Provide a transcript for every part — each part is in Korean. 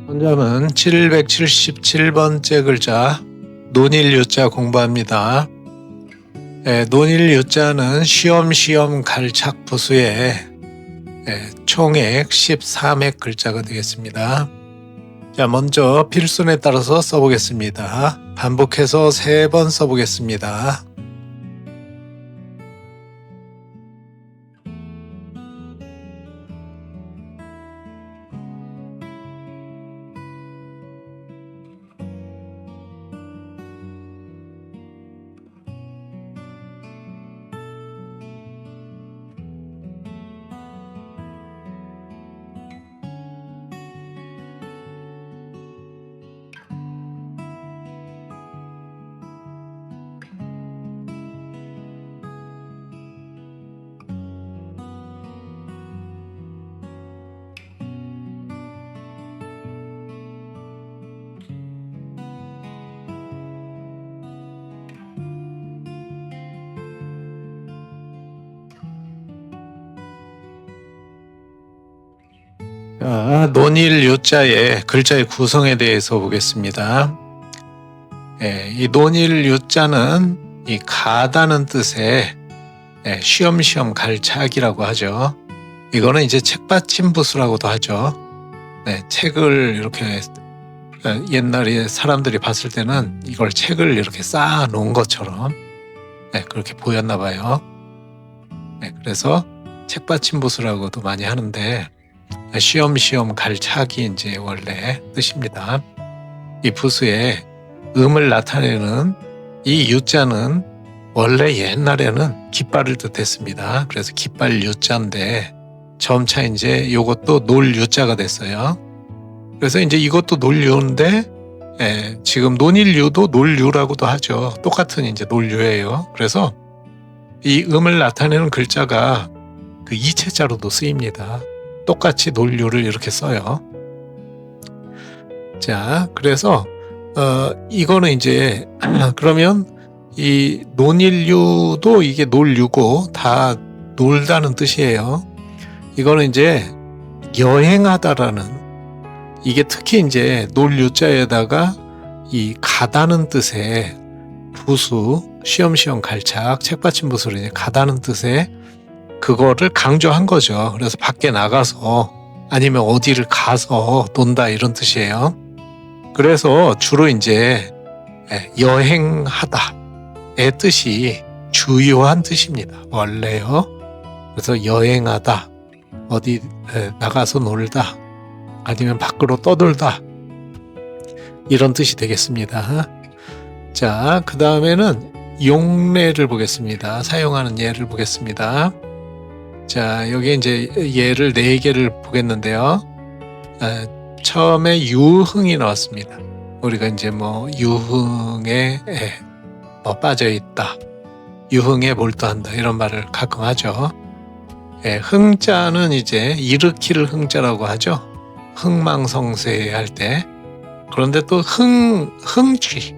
현장은 777번째 글자 논일유자 공부합니다. 논일유자는 쉬엄쉬엄 갈착 부수의 총액 13획 글자가 되겠습니다. 자, 먼저 필순에 따라서 써보겠습니다. 반복해서 3번 써보겠습니다. 자, 논일유자의 글자의 구성에 대해서 보겠습니다. 이 논일유자는 이 가다는 뜻의 쉬엄쉬엄 갈착이라고 하죠. 이거는 이제 책받침 부수라고도 하죠. 책을 이렇게 옛날에 사람들이 봤을 때는 이걸 책을 이렇게 쌓아 놓은 것처럼 그렇게 보였나 봐요. 그래서 책받침 부수라고도 많이 하는데 쉬엄쉬엄 갈착이 이제 원래 뜻입니다. 이 부수의 음을 나타내는 이 유자는 원래 옛날에는 깃발을 뜻했습니다. 그래서 깃발 유자인데 점차 이제 이것도 놀유자가 됐어요. 그래서 이제 이것도 놀유인데 지금 논일유도 놀유라고도 하죠. 똑같은 이제 놀유예요. 그래서 이 음을 나타내는 글자가 그 이체자로도 쓰입니다. 똑같이 논유를 이렇게 써요. 자, 그래서 이거는 이제 그러면 이 논일유도 이게 놀유고 다 놀다는 뜻이에요. 이거는 이제 여행하다라는, 이게 특히 이제 놀유자에다가 이 가다는 뜻의 부수, 쉬엄쉬엄 갈착, 책받침 부수를 이제 가다는 뜻의 그거를 강조한 거죠. 그래서 밖에 나가서 아니면 어디를 가서 논다 이런 뜻이에요. 그래서 주로 이제 여행하다의 뜻이 주요한 뜻입니다. 원래요. 그래서 여행하다, 어디 나가서 놀다, 아니면 밖으로 떠돌다 이런 뜻이 되겠습니다. 자, 그 다음에는 용례를 보겠습니다. 사용하는 예를 보겠습니다. 자, 여기 이제 예를 4개를 보겠는데요. 처음에 유흥이 나왔습니다. 우리가 이제 뭐 유흥에 빠져 있다, 유흥에 몰두한다 이런 말을 가끔 하죠. 흥자는 이제 일으킬 흥자라고 하죠. 흥망성쇠 할 때. 그런데 또 흥취,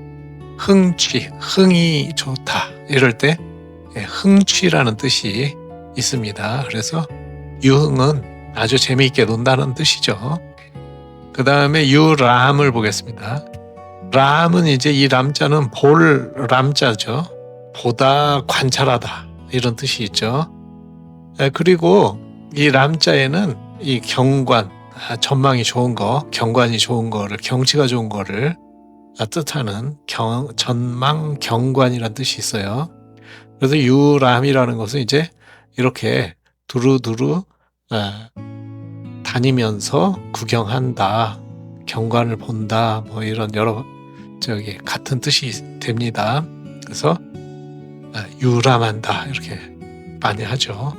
흥이 좋다 이럴 때 흥취라는 뜻이 있습니다. 그래서 유흥은 아주 재미있게 논다는 뜻이죠. 그 다음에 유람을 보겠습니다. 람은 이제 이 람자는 볼 람자죠. 보다, 관찰하다 이런 뜻이 있죠. 그리고 이 람자에는 이 경관, 전망이 좋은 거, 경관이 좋은 거를, 경치가 좋은 거를 뜻하는 전망, 경관이라는 뜻이 있어요. 그래서 유람이라는 것은 이제 이렇게 두루두루 다니면서 구경한다, 경관을 본다, 뭐 이런 여러 같은 뜻이 됩니다. 그래서 유람한다 이렇게 많이 하죠.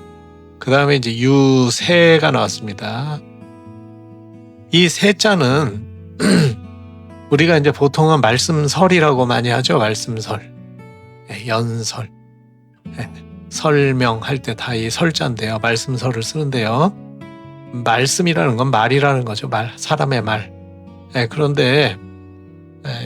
그 다음에 이제 유세가 나왔습니다. 이 세자는 우리가 이제 보통은 말씀설이라고 많이 하죠. 말씀설, 연설, 설명할 때 다 이 설자인데요. 말씀설을 쓰는데요. 말씀이라는 건 말이라는 거죠. 사람의 말. 그런데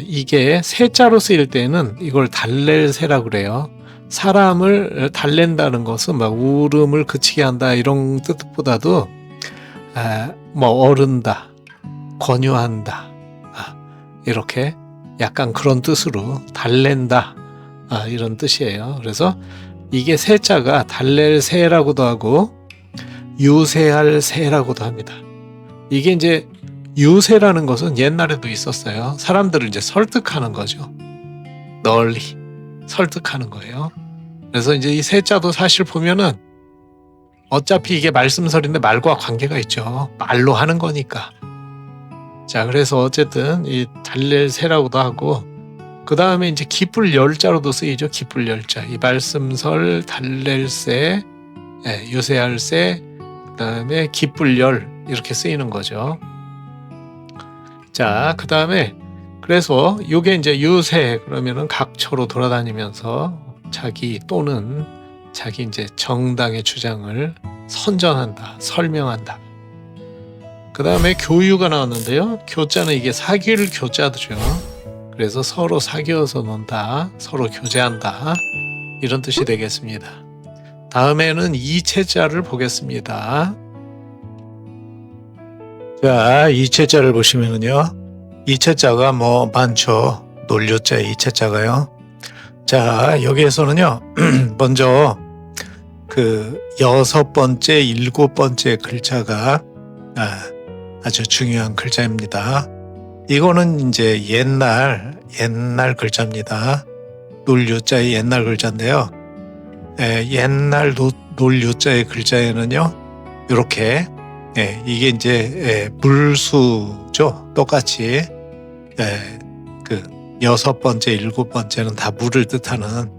이게 세자로 쓰일 때는 이걸 달랠세라고 그래요. 사람을 달랜다는 것은 막 울음을 그치게 한다 이런 뜻보다도 뭐 어른다, 권유한다. 이렇게 약간 그런 뜻으로 달랜다. 이런 뜻이에요. 그래서 이게 세자가 달랠 새라고도 하고 유세할 새라고도 합니다. 이게 이제 유세라는 것은 옛날에도 있었어요. 사람들을 이제 설득하는 거죠. 널리 설득하는 거예요. 그래서 이제 이 세자도 사실 보면은 어차피 이게 말씀설인데 말과 관계가 있죠. 말로 하는 거니까. 자, 그래서 어쨌든 이 달랠 새라고도 하고, 그 다음에 이제 기쁠 열자로도 쓰이죠. 기쁠 열자. 이 말씀설, 달랠 새, 유세할 새, 그 다음에 기쁠 열 이렇게 쓰이는 거죠. 자, 그 다음에 그래서 이게 이제 유세 그러면은 각처로 돌아다니면서 자기 또는 자기 이제 정당의 주장을 선전한다, 설명한다. 그 다음에 교유가 나왔는데요. 교자는 이게 사귈 교자죠. 그래서 서로 사귀어서 논다, 서로 교제한다 이런 뜻이 되겠습니다. 다음에는 이체자를 보겠습니다. 자, 이체자를 보시면은요. 이체자가 뭐 많죠. 논류자 이체자가요. 자, 여기에서는요. 먼저 그 6번째, 7번째 글자가 아주 중요한 글자입니다. 이거는 이제 옛날 글자입니다. 논류자의 옛날 글자인데요. 옛날 논류자의 글자에는요. 이렇게 이게 이제 물수죠. 똑같이 그 6번째, 7번째는 다 물을 뜻하는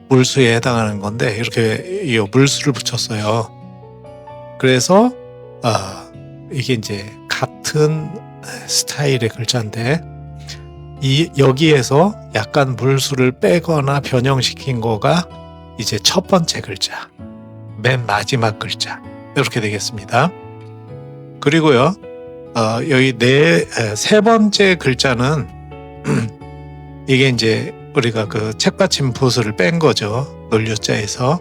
물수에 해당하는 건데 이렇게 이 물수를 붙였어요. 그래서 이게 이제 같은 스타일의 글자인데 여기에서 약간 물수를 빼거나 변형시킨 거가 이제 첫 번째 글자, 맨 마지막 글자 이렇게 되겠습니다. 그리고요, 여기 세 번째 글자는 이게 이제 우리가 그 책받침 부수를 뺀 거죠. 논류자에서.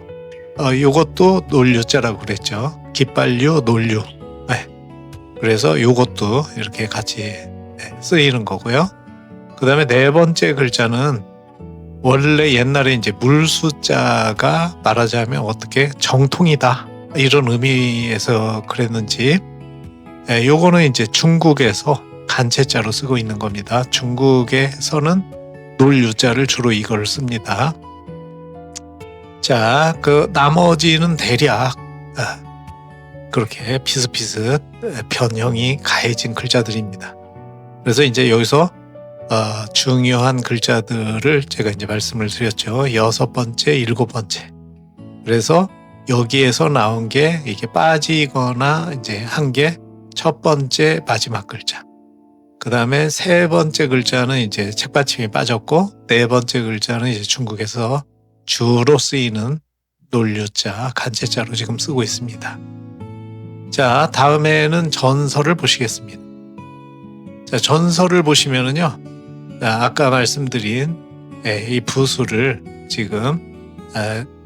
요것도 논류자라고 그랬죠. 깃발유, 논류. 그래서 요것도 이렇게 같이 쓰이는 거고요. 그 다음에 네 번째 글자는 원래 옛날에 이제 물수자가 말하자면 어떻게 정통이다 이런 의미에서 그랬는지 요거는 이제 중국에서 간체자로 쓰고 있는 겁니다. 중국에서는 논류자를 주로 이걸 씁니다. 자, 그 나머지는 대략 그렇게 비슷비슷 변형이 가해진 글자들입니다. 그래서 이제 여기서 중요한 글자들을 제가 이제 말씀을 드렸죠. 6번째, 7번째. 그래서 여기에서 나온 게 이게 빠지거나 이제 한 게 첫 번째 마지막 글자. 그 다음에 세 번째 글자는 이제 책받침이 빠졌고 네 번째 글자는 이제 중국에서 주로 쓰이는 논류자, 간체자로 지금 쓰고 있습니다. 자, 다음에는 전설을 보시겠습니다. 자, 전설을 보시면은요, 아까 말씀드린 이 부수를 지금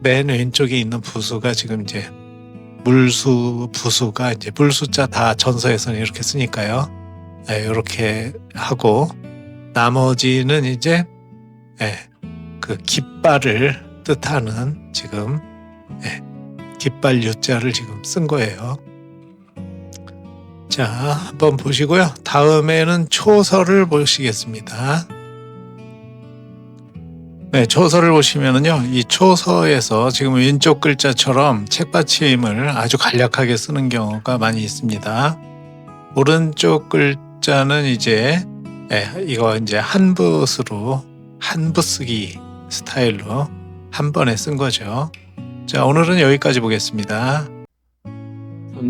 맨 왼쪽에 있는 부수가 지금 이제 물수, 부수가 이제 물수자 다 전서에서는 이렇게 쓰니까요. 이렇게 하고 나머지는 이제 그 깃발을 뜻하는 지금 깃발 유자를 지금 쓴 거예요. 자, 한번 보시고요. 다음에는 초서를 보시겠습니다. 초서를 보시면은요, 이 초서에서 지금 왼쪽 글자처럼 책받침을 아주 간략하게 쓰는 경우가 많이 있습니다. 오른쪽 글자는 이제 이거 이제 한붓 쓰기 스타일로 한 번에 쓴 거죠. 자, 오늘은 여기까지 보겠습니다.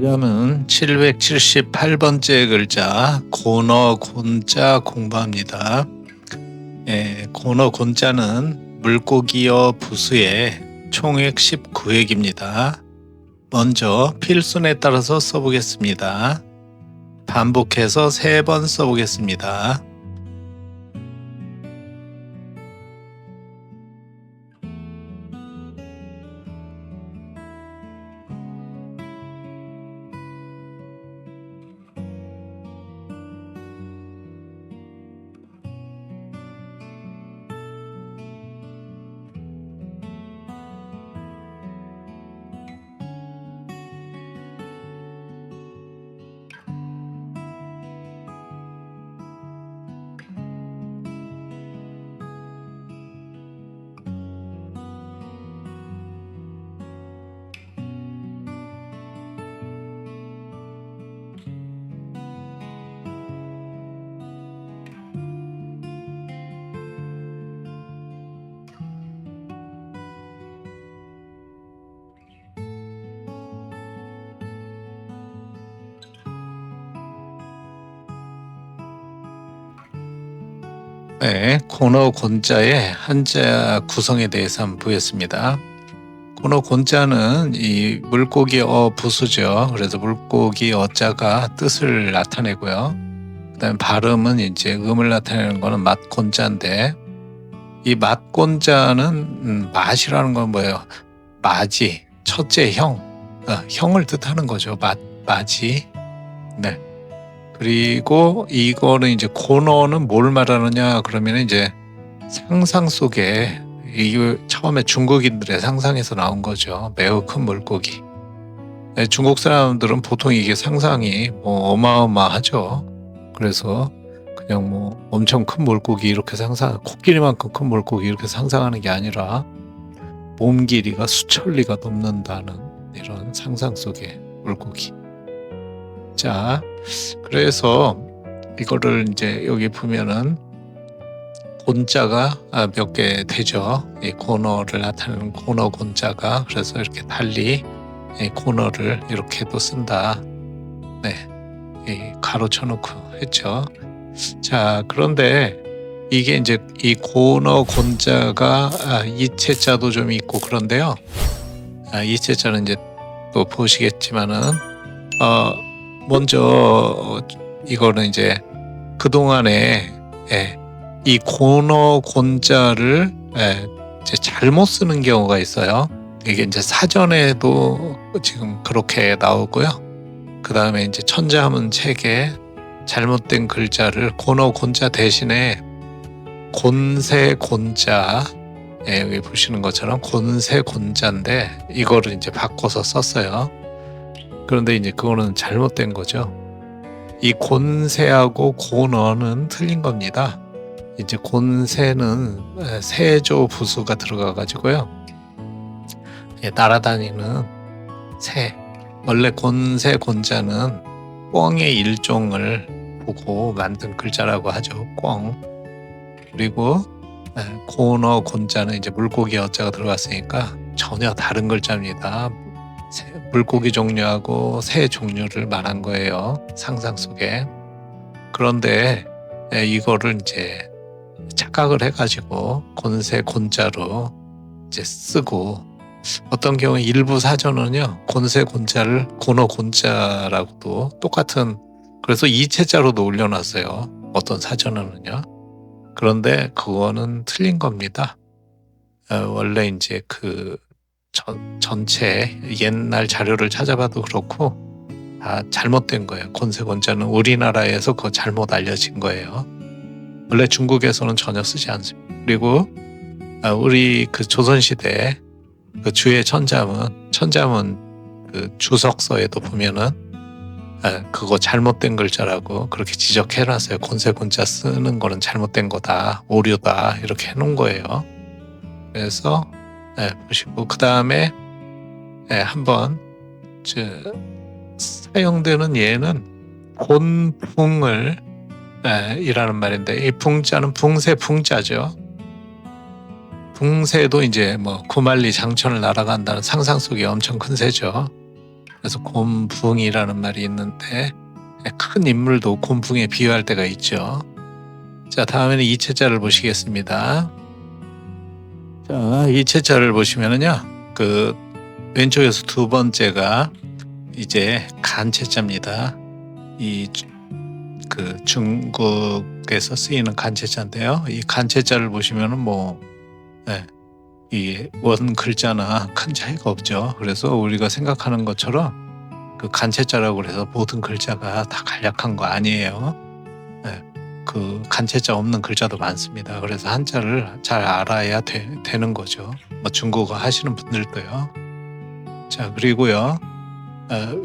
다음은 778번째 글자 곤어 곤자 공부합니다. 곤어 곤자는 물고기어 부수의 총획 19획입니다. 먼저 필순에 따라서 써보겠습니다. 반복해서 3번 써보겠습니다. 네, 고너 곤자의 한자 구성에 대해서 한번 보겠습니다. 고너 곤자는 이 물고기 부수죠. 그래서 물고기 어자가 뜻을 나타내고요. 그다음에 발음은 이제 음을 나타내는 거는 맛곤자인데, 이 맛곤자는 맛이라는 건 뭐예요? 마지, 첫째 형, 형을 뜻하는 거죠. 마지. 네. 그리고 이거는 이제 고너는 뭘 말하느냐 그러면 이제 상상 속에, 이게 처음에 중국인들의 상상에서 나온 거죠. 매우 큰 물고기. 네, 중국 사람들은 보통 이게 상상이 뭐 어마어마하죠. 그래서 그냥 뭐 엄청 큰 물고기 이렇게 코끼리만큼 큰 물고기 이렇게 상상하는 게 아니라 몸 길이가 수천리가 넘는다는 이런 상상 속의 물고기. 자, 그래서 이거를 이제 여기 보면은 곤자가 몇 개 되죠. 이 고너를 나타내는 고너 곤자가. 그래서 이렇게 달리 이 고너를 이렇게도 쓴다. 네, 가로쳐 놓고 했죠. 자, 그런데 이게 이제 이 고너 곤자가 이체자도 좀 있고 그런데요. 이체자는 이제 또 보시겠지만은 먼저 이거는 이제 그동안에 이 고너 곤자를 이제 잘못 쓰는 경우가 있어요. 이게 이제 사전에도 지금 그렇게 나오고요. 그 다음에 이제 천자문 책에 잘못된 글자를 고너 곤자 대신에 곤세 곤자, 여기 보시는 것처럼 곤세 곤자인데 이거를 이제 바꿔서 썼어요. 그런데 이제 그거는 잘못된 거죠. 이 곤세하고 고너는 틀린 겁니다. 이제 곤세는 세조 부수가 들어가 가지고요. 날아다니는 새. 원래 곤세 곤자는 꿩의 일종을 보고 만든 글자라고 하죠. 꿩. 그리고 고너 곤자는 이제 물고기 어자가 들어갔으니까 전혀 다른 글자입니다. 물고기 종류하고 새 종류를 말한 거예요. 상상 속에. 그런데 이거를 이제 착각을 해가지고 곤세 곤자로 이제 쓰고, 어떤 경우에 일부 사전은요 곤세 곤자를 고너 곤자라고도 똑같은, 그래서 이체자로도 올려놨어요. 어떤 사전은요. 그런데 그거는 틀린 겁니다. 원래 이제 그 전체 옛날 자료를 찾아봐도 그렇고 다 잘못된 거예요. 곤세 곤자는 우리나라에서 그거 잘못 알려진 거예요. 원래 중국에서는 전혀 쓰지 않습니다. 그리고 우리 그 조선시대 그 주의 천자문 그 주석서에도 보면은 그거 잘못된 글자라고 그렇게 지적해놨어요. 곤세 곤자 쓰는 거는 잘못된 거다, 오류다, 이렇게 해놓은 거예요. 그래서 보시고, 그 다음에 한번 사용되는 예는 곤붕을 이라는 말인데, 이 붕자는 붕세 붕자죠. 붕세도 이제 뭐 구만리 장천을 날아간다는 상상 속에 엄청 큰 새죠. 그래서 곤붕이라는 말이 있는데 큰 인물도 곤붕에 비유할 때가 있죠. 자, 다음에는 이체자를 보시겠습니다. 자, 이체자를 보시면은요, 그 왼쪽에서 두 번째가 이제 간체자입니다. 그 중국에서 쓰이는 간체자인데요. 이 간체자를 보시면은 뭐 이 원 글자나 큰 차이가 없죠. 그래서 우리가 생각하는 것처럼 그 간체자라고 해서 모든 글자가 다 간략한 거 아니에요. 그 간체자 없는 글자도 많습니다. 그래서 한자를 잘 알아야 되는 거죠. 뭐 중국어 하시는 분들도요. 자, 그리고요,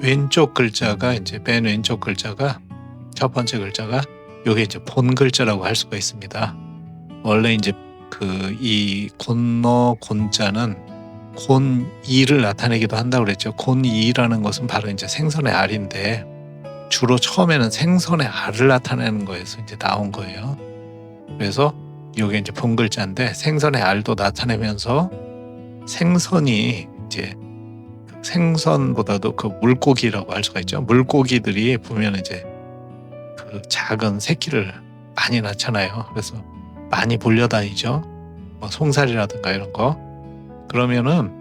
왼쪽 글자가 이제 맨 왼쪽 글자가, 첫 번째 글자가 요게 이제 본 글자라고 할 수가 있습니다. 원래 이제 이 곤너 곤자는 곤이를 나타내기도 한다고 그랬죠. 곤이라는 것은 바로 이제 생선의 알인데, 주로 처음에는 생선의 알을 나타내는 거에서 이제 나온 거예요. 그래서 이게 이제 본 글자인데, 생선의 알도 나타내면서 생선이 이제 생선보다도 그 물고기라고 할 수가 있죠. 물고기들이 보면 이제 그 작은 새끼를 많이 낳잖아요. 그래서 많이 몰려다니죠. 뭐 송사리라든가 이런 거. 그러면은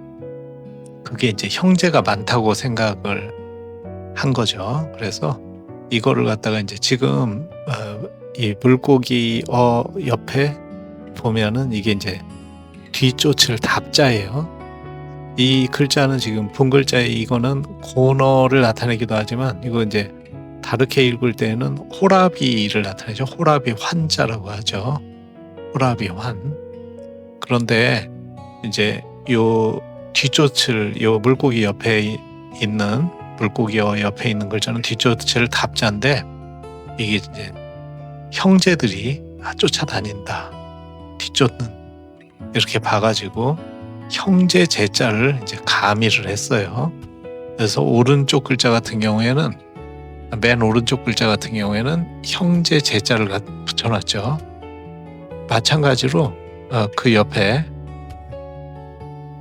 그게 이제 형제가 많다고 생각을 한 거죠. 그래서 이거를 갖다가 이제 지금 이 물고기 옆에 보면은 이게 이제 뒤쫓을 답자예요. 이 글자는 지금 분 글자에 이거는 고너를 나타내기도 하지만 이거 이제 다르게 읽을 때는 호라비를 나타내죠. 호라비 환자라고 하죠. 호라비 환. 그런데 이제 요 뒤쫓을 요 물고기 옆에 있는 물고기와 옆에 있는 글자는 뒤쫓을 답자인데 이게 이제 형제들이 쫓아다닌다. 뒤쫓는 이렇게 봐가지고 형제 제자를 이제 가미를 했어요. 그래서 오른쪽 글자 같은 경우에는 맨 오른쪽 글자 같은 경우에는 형제 제자를 붙여놨죠. 마찬가지로 그 옆에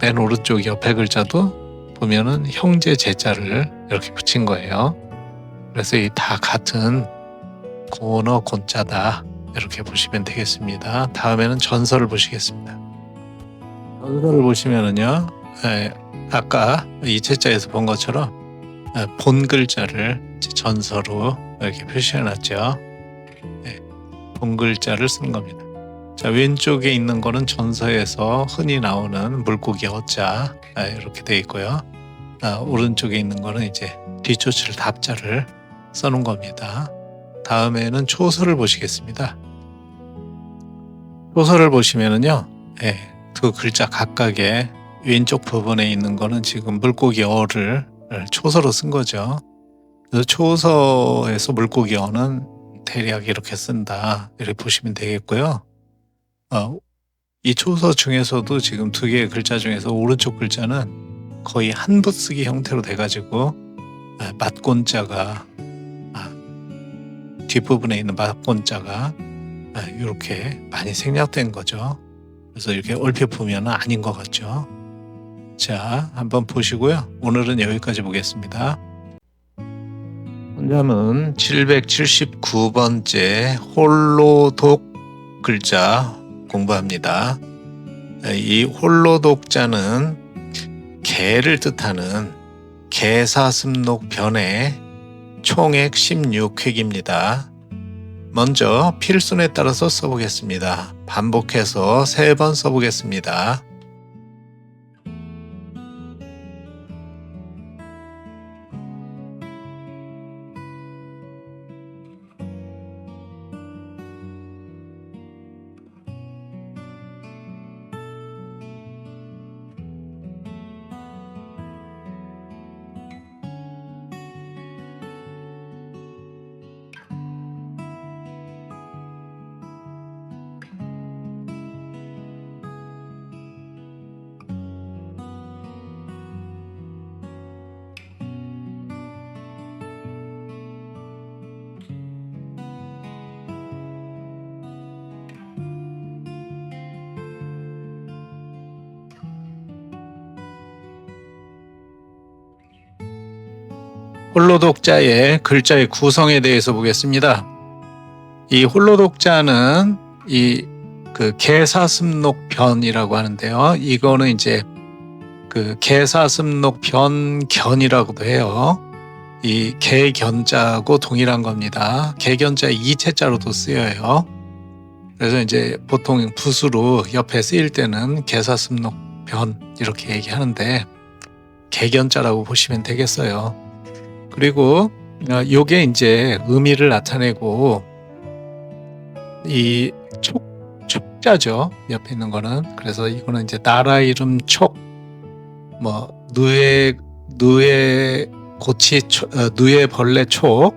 맨 오른쪽 옆에 글자도 보면은 형제 제자를 이렇게 붙인 거예요. 그래서 이 다 같은 고너 곤자다 이렇게 보시면 되겠습니다. 다음에는 전설을 보시겠습니다. 전설을 보시면은요, 아까 이 제자에서 본 것처럼 본 글자를 전서로 이렇게 표시해놨죠. 본 글자를 쓰는 겁니다. 자, 왼쪽에 있는 거는 전서에서 흔히 나오는 물고기 어자 이렇게 되어 있고요. 오른쪽에 있는 거는 이제 뒤쫓을 답자를 써놓은 겁니다. 다음에는 초서를 보시겠습니다. 초서를 보시면은요, 두 글자 각각의 왼쪽 부분에 있는 거는 지금 물고기 어를 초서로 쓴 거죠. 그래서 초서에서 물고기 어는 대략 이렇게 쓴다. 이렇게 보시면 되겠고요. 이 초서 중에서도 지금 두 개의 글자 중에서 오른쪽 글자는 거의 한부 쓰기 형태로 돼가지고 맞곤자가 뒷부분에 있는 맞곤자가 이렇게 많이 생략된 거죠. 그래서 이렇게 얼핏 보면 아닌 것 같죠. 자, 한번 보시고요. 오늘은 여기까지 보겠습니다. 혼자문 779번째 홀로독 글자 공부합니다. 이 홀로독자는 개를 뜻하는 개사슴록 변의 총액 16획입니다. 먼저 필순에 따라서 써보겠습니다. 반복해서 3번 써보겠습니다. 홀로독자의 글자의 구성에 대해서 보겠습니다. 이 홀로독자는 이 개사슴록 변이라고 하는데요. 이거는 이제 그 개사슴록 변견이라고도 해요. 이 개견자하고 동일한 겁니다. 개견자 이체자로도 쓰여요. 그래서 이제 보통 붓으로 옆에 쓰일 때는 개사슴록 변 이렇게 얘기하는데 개견자라고 보시면 되겠어요. 그리고 요게 이제 의미를 나타내고 이 촉자죠. 옆에 있는 거는. 그래서 이거는 이제 나라 이름 촉, 뭐 누에 고치 누에 벌레 촉,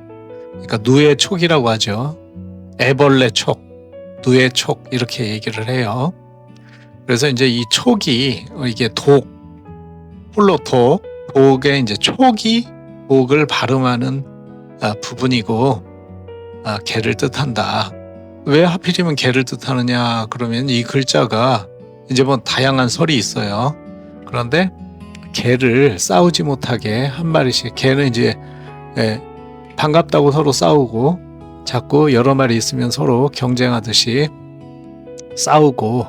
그러니까 누에 촉이라고 하죠. 애벌레 촉, 누에 촉 이렇게 얘기를 해요. 그래서 이제 이 촉이 이게 홀로독, 독의 이제 촉이 독을 발음하는 부분이고 개를 뜻한다. 왜 하필이면 개를 뜻하느냐 그러면 이 글자가 이제 뭐 다양한 설이 있어요. 그런데 개를 싸우지 못하게 한 마리씩, 개는 이제 반갑다고 서로 싸우고 자꾸 여러 마리 있으면 서로 경쟁하듯이 싸우고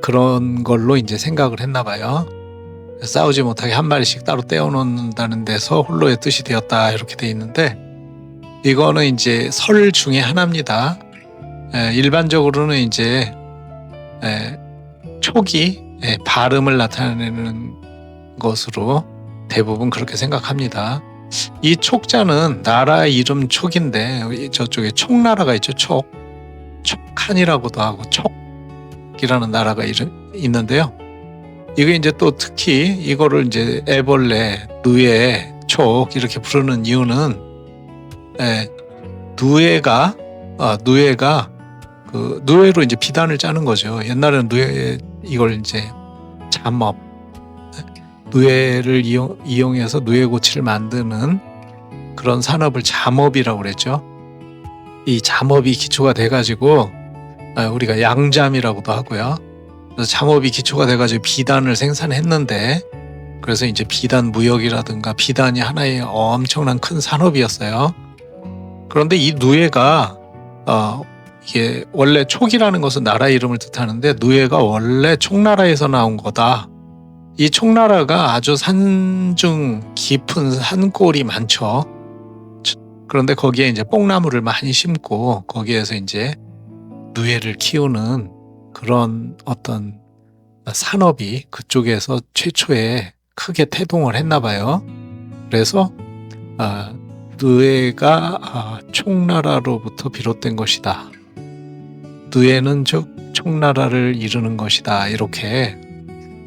그런 걸로 이제 생각을 했나 봐요. 싸우지 못하게 한 마리씩 따로 떼어놓는다는 데서 홀로의 뜻이 되었다 이렇게 돼 있는데, 이거는 이제 설 중에 하나입니다. 일반적으로는 이제 촉이 발음을 나타내는 것으로 대부분 그렇게 생각합니다. 이 촉자는 나라 이름 촉인데, 저쪽에 촉나라가 있죠. 촉한이라고도 하고 촉이라는 나라가 있는데요. 이게 이제 또 특히 이거를 이제 애벌레, 누에, 촉 이렇게 부르는 이유는, 누에가 그 누에로 이제 비단을 짜는 거죠. 옛날에는 누에 이걸 이제 잠업, 누에를 이용해서 누에고치를 만드는 그런 산업을 잠업이라고 그랬죠. 이 잠업이 기초가 돼가지고 우리가 양잠이라고도 하고요. 그래서 잠업이 기초가 돼가지고 비단을 생산했는데, 그래서 이제 비단 무역이라든가 비단이 하나의 엄청난 큰 산업이었어요. 그런데 이 누에가 이게 원래 촉이라는 것은 나라 이름을 뜻하는데, 누에가 원래 촉나라에서 나온 거다. 이 촉나라가 아주 산중 깊은 산골이 많죠. 그런데 거기에 이제 뽕나무를 많이 심고 거기에서 이제 누에를 키우는 그런 어떤 산업이 그쪽에서 최초에 크게 태동을 했나 봐요. 그래서 누에가 촉나라로부터 비롯된 것이다. 누에는 즉 촉나라를 이루는 것이다. 이렇게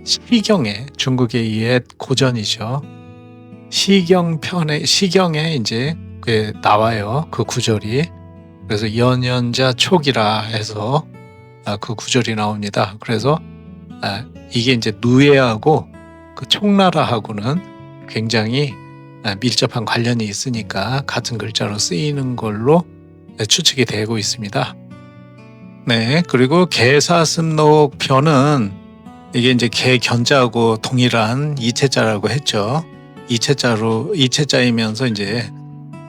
시경에, 중국의 옛 고전이죠. 시경에 이제 나와요. 그 구절이. 그래서 연연자 촉이라 해서 그 구절이 나옵니다. 그래서 이게 이제 누에하고 그 촉나라하고는 굉장히 밀접한 관련이 있으니까 같은 글자로 쓰이는 걸로 추측이 되고 있습니다. 네, 그리고 개사슴록 편은 이게 이제 개견자하고 동일한 이체자라고 했죠. 이체자이면서 이제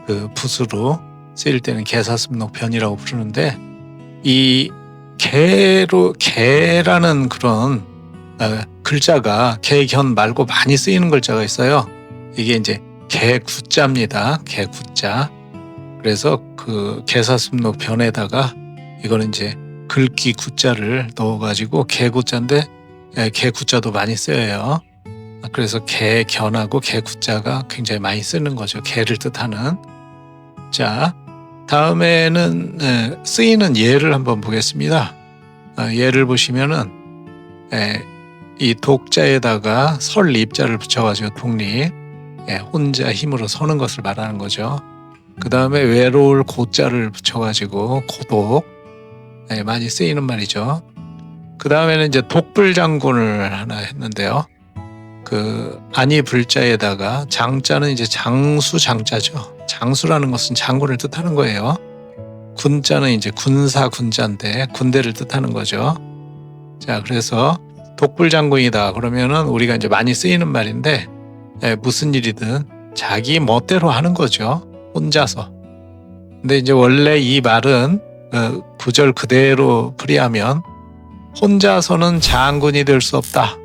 그 붓으로 쓰일 때는 개사슴록 편이라고 부르는데, 이 개라는 그런 글자가 개견 말고 많이 쓰이는 글자가 있어요. 이게 이제 개구자입니다. 개구자. 그래서 그 개사슴록 편에다가 이거는 이제 글귀 구자를 넣어가지고 개구자인데, 개구자도 많이 쓰여요. 그래서 개견하고 개구자가 굉장히 많이 쓰는 거죠. 개를 뜻하는. 자, 다음에는 쓰이는 예를 한번 보겠습니다. 예를 보시면은 이 독자에다가 설 입자를 붙여가지고 독립, 혼자 힘으로 서는 것을 말하는 거죠. 그 다음에 외로울 고자를 붙여가지고 고독, 많이 쓰이는 말이죠. 그 다음에는 이제 독불장군을 하나 했는데요. 그 아니 불자에다가 장자는 이제 장수 장자죠. 장수라는 것은 장군을 뜻하는 거예요. 군자는 이제 군사 군자인데 군대를 뜻하는 거죠. 자, 그래서 독불장군이다 그러면은 우리가 이제 많이 쓰이는 말인데, 무슨 일이든 자기 멋대로 하는 거죠. 혼자서. 근데 이제 원래 이 말은 구절 그대로 풀이하면 혼자서는 장군이 될 수 없다.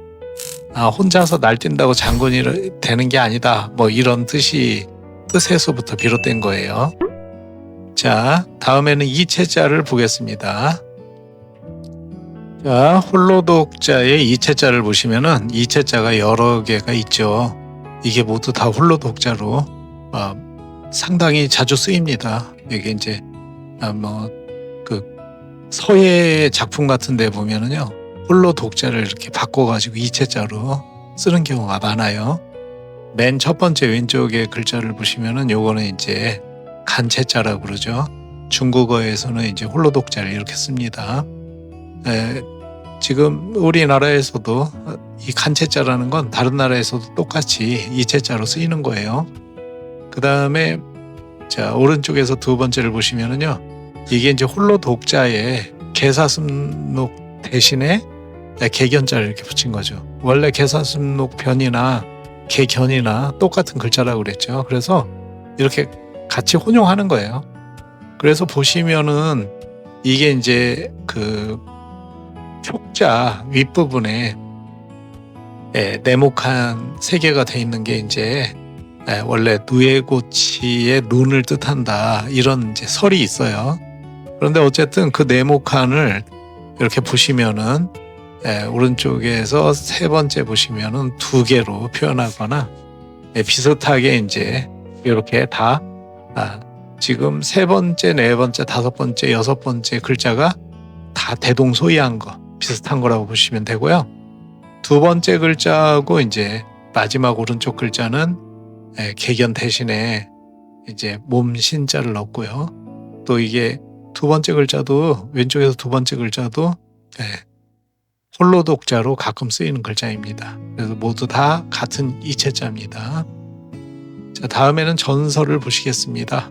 혼자서 날뛴다고 장군이 되는 게 아니다. 뭐 이런 뜻에서부터 비롯된 거예요. 자, 다음에는 이체자를 보겠습니다. 자, 홀로독자의 이체자를 보시면은 이체자가 여러 개가 있죠. 이게 모두 다 홀로독자로 상당히 자주 쓰입니다. 이게 이제 그 서예 작품 같은 데 보면은요, 홀로독자를 이렇게 바꿔가지고 이체자로 쓰는 경우가 많아요. 맨 첫 번째 왼쪽의 글자를 보시면은 요거는 이제 간체자라고 그러죠. 중국어에서는 이제 홀로독자를 이렇게 씁니다. 지금 우리나라에서도 이 간체자라는 건 다른 나라에서도 똑같이 이체자로 쓰이는 거예요. 그 다음에 자, 오른쪽에서 두 번째를 보시면은요, 이게 이제 홀로독자에 개사슴록 대신에 개견자를 이렇게 붙인 거죠. 원래 개사슴록 편이나 개견이나 똑같은 글자라고 그랬죠. 그래서 이렇게 같이 혼용하는 거예요. 그래서 보시면은 이게 이제 그 촉자 윗부분에 네모칸 3개가 돼 있는 게 이제 원래 누에고치의 눈을 뜻한다, 이런 이제 설이 있어요. 그런데 어쨌든 그 네모칸을 이렇게 보시면은 오른쪽에서 3번째 보시면은 2개로 표현하거나 비슷하게 이제 이렇게 다 지금 3번째, 4번째, 5번째, 6번째 글자가 다 대동소이한 거, 비슷한 거라고 보시면 되고요. 2번째 글자하고 이제 마지막 오른쪽 글자는 개견 대신에 이제 몸 신자를 넣고요. 또 이게 2번째 글자도, 왼쪽에서 2번째 글자도 홀로 독자로 가끔 쓰이는 글자입니다. 그래서 모두 다 같은 이체자입니다. 자, 다음에는 전서를 보시겠습니다.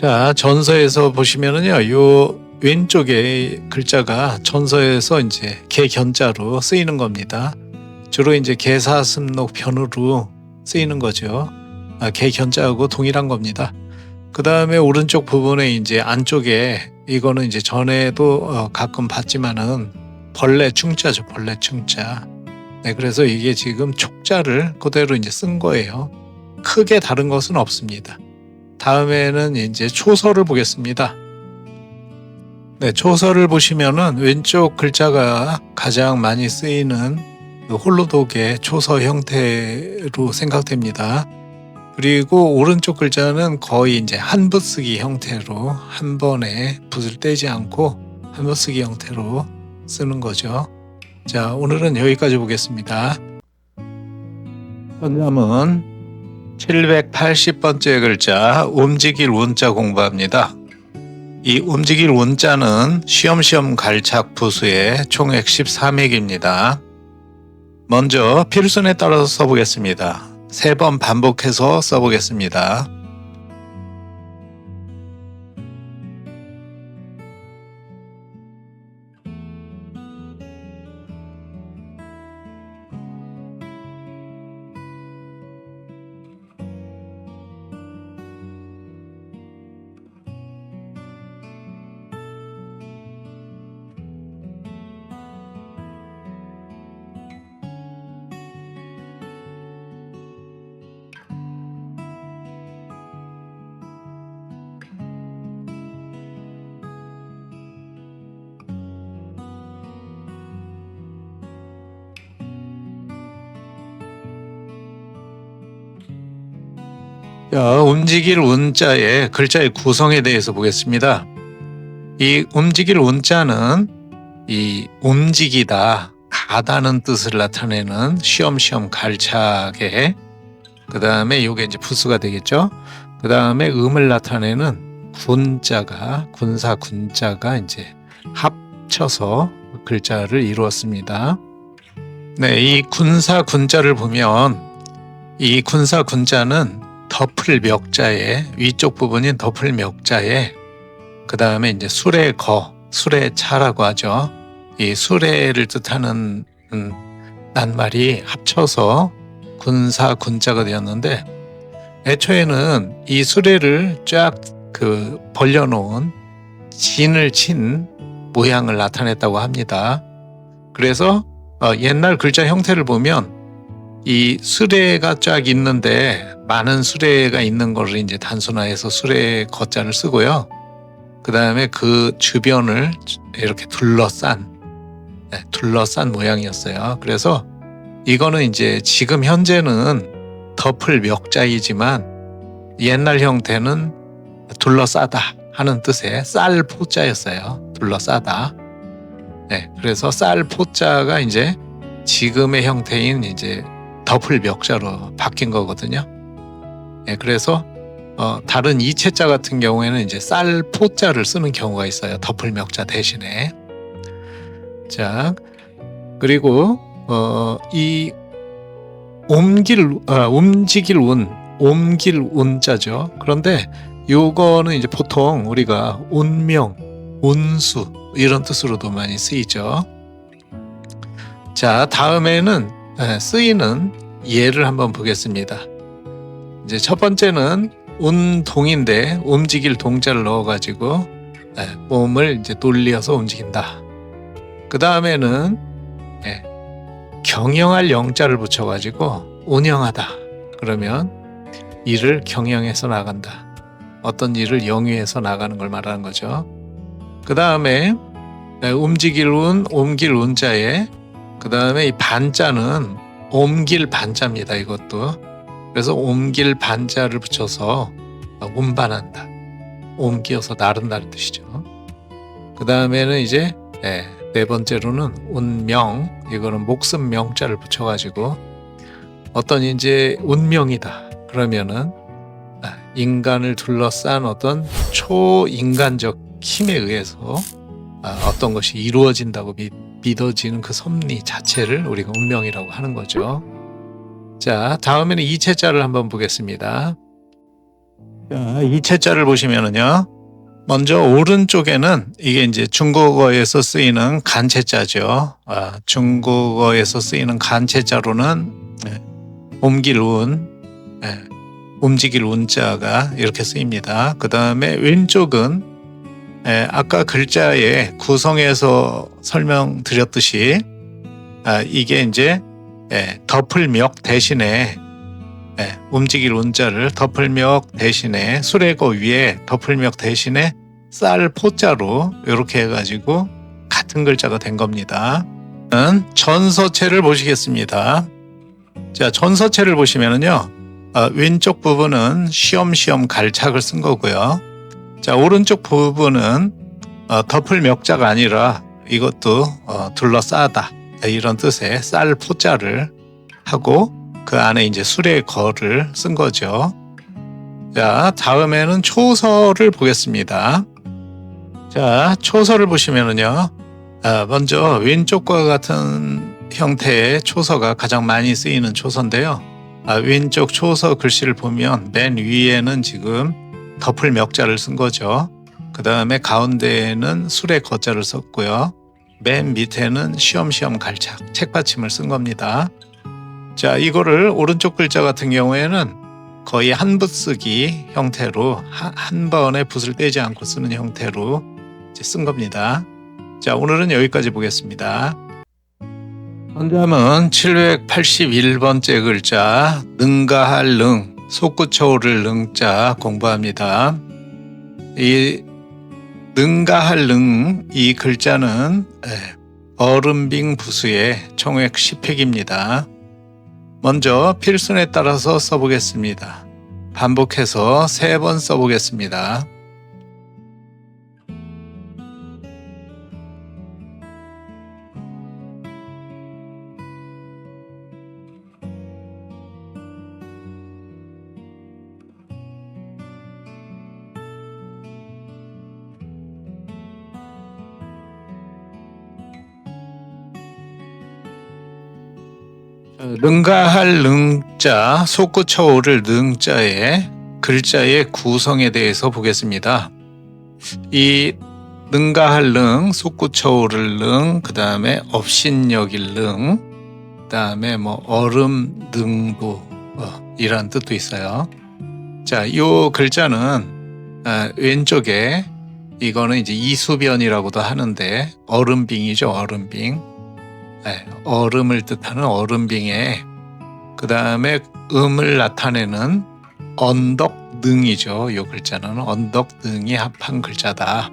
자, 전서에서 보시면은요, 요 왼쪽에 글자가 전서에서 이제 개견자로 쓰이는 겁니다. 주로 이제 개사슴록 변으로 쓰이는 거죠. 개견자하고 동일한 겁니다. 그 다음에 오른쪽 부분에 이제 안쪽에, 이거는 이제 전에도 가끔 봤지만은 벌레 충자죠. 벌레 충자. 그래서 이게 지금 촉자를 그대로 이제 쓴 거예요. 크게 다른 것은 없습니다. 다음에는 이제 초서를 보겠습니다. 초서를 보시면은 왼쪽 글자가 가장 많이 쓰이는 그 홀로독의 초서 형태로 생각됩니다. 그리고 오른쪽 글자는 거의 이제 한붓 쓰기 형태로, 한 번에 붓을 떼지 않고 한붓 쓰기 형태로 쓰는 거죠. 자, 오늘은 여기까지 보겠습니다. 현장은 780번째 글자 움직일 운자 공부합니다. 이 움직일 운자는 쉬엄쉬엄 갈착 부수의 총액 13맥입니다. 먼저 필순에 따라서 써보겠습니다. 3번 반복해서 써보겠습니다. 자, 움직일 운자의 글자의 구성에 대해서 보겠습니다. 이 움직일 운자는 이 움직이다, 가다는 뜻을 나타내는 쉬엄쉬엄 갈착에, 그 다음에 이게 이제 부수가 되겠죠. 그 다음에 음을 나타내는 군자가, 군사 군자가 이제 합쳐서 글자를 이루었습니다. 이 군사 군자를 보면 이 군사 군자는 덮을 멱자에, 위쪽 부분인 덮을 멱자에, 그 다음에 이제 수레 거, 수레 차라고 하죠. 이 수레를 뜻하는 낱말이 합쳐서 군사 군자가 되었는데, 애초에는 이 수레를 쫙 벌려놓은 진을 친 모양을 나타냈다고 합니다. 그래서 옛날 글자 형태를 보면 이 수레가 쫙 있는데 많은 수레가 있는 거를 이제 단순화해서 수레 거자를 쓰고요. 그 다음에 그 주변을 이렇게 둘러싼 모양이었어요. 그래서 이거는 이제 지금 현재는 덮을 멱자이지만 옛날 형태는 둘러싸다 하는 뜻의 쌀포자였어요. 둘러싸다. 그래서 쌀포자가 이제 지금의 형태인 이제 덮을 멱자로 바뀐 거거든요. 그래서 다른 이체자 같은 경우에는 이제 쌀포자를 쓰는 경우가 있어요. 덮을 멱자 대신에. 자, 그리고 이 움직일 운자죠. 그런데 요거는 이제 보통 우리가 운명, 운수 이런 뜻으로도 많이 쓰이죠. 자, 다음에는 쓰이는 예를 한번 보겠습니다. 이제 첫 번째는 운동인데 움직일 동자를 넣어가지고 몸을 이제 돌려서 움직인다. 그 다음에는 경영할 영자를 붙여가지고 운영하다. 그러면 일을 경영해서 나간다. 어떤 일을 영위해서 나가는 걸 말하는 거죠. 그 다음에 움직일 운, 옮길 운자에 그 다음에 이 반자는 옮길 반자입니다. 이것도. 그래서 옮길 반자를 붙여서 운반한다. 옮겨서 나른다는 뜻이죠. 그 다음에는 이제 네 번째로는 운명, 이거는 목숨 명자를 붙여가지고 어떤 이제 운명이다. 그러면은 인간을 둘러싼 어떤 초인간적 힘에 의해서 어떤 것이 이루어진다고 믿어지는 그 섭리 자체를 우리가 운명이라고 하는 거죠. 자, 다음에는 이체자를 한번 보겠습니다. 자, 이체자를 보시면은요. 먼저 오른쪽에는 이게 이제 중국어에서 쓰이는 간체자죠. 중국어에서 쓰이는 간체자로는 옮길 운, 움직일 운자가 이렇게 쓰입니다. 그 다음에 왼쪽은 아까 글자의 구성에서 설명드렸듯이 이게 이제 덮을역 대신에 움직일 운자를 덮을역 대신에 수레거 위에 덮을역 대신에 쌀 포자로 이렇게 해가지고 같은 글자가 된 겁니다. 전서체를 보시겠습니다. 자, 전서체를 보시면은요, 왼쪽 부분은 쉬엄쉬엄 갈착을 쓴 거고요. 자, 오른쪽 부분은 덮을역자가 아니라 이것도 둘러싸다 이런 뜻의 쌀 포자를 하고 그 안에 이제 수레 거를 쓴 거죠. 자, 다음에는 초서를 보겠습니다. 자, 초서를 보시면은요, 먼저 왼쪽과 같은 형태의 초서가 가장 많이 쓰이는 초서인데요. 왼쪽 초서 글씨를 보면 맨 위에는 지금 덮을역자를 쓴 거죠. 그 다음에 가운데에는 수레 거자를 썼고요. 맨 밑에는 쉬엄쉬엄 갈착, 책받침을 쓴 겁니다. 자, 이거를 오른쪽 글자 같은 경우에는 거의 한 붓 쓰기 형태로 한 번에 붓을 떼지 않고 쓰는 형태로 이제 쓴 겁니다. 자, 오늘은 여기까지 보겠습니다. 선점은 781번째 글자 능가할 능, 솟구쳐오를 능자 공부합니다. 이 능가할 능, 이 글자는 어른빙 부수의 총획 10획입니다. 먼저 필순에 따라서 써보겠습니다. 반복해서 3번 써보겠습니다. 능가할 능자, 솟구쳐오를 능자의 글자의 구성에 대해서 보겠습니다. 이 능가할 능, 솟구쳐오를 능, 그 다음에 업신여길 능, 그 다음에 뭐 얼음 능부 이란 뜻도 있어요. 자, 이 글자는 왼쪽에 이거는 이제 이수변이라고도 하는데 얼음빙이죠, 얼음빙. 얼음을 뜻하는 얼음빙에 그 다음에 음을 나타내는 언덕능이죠. 이 글자는 언덕능이 합한 글자다.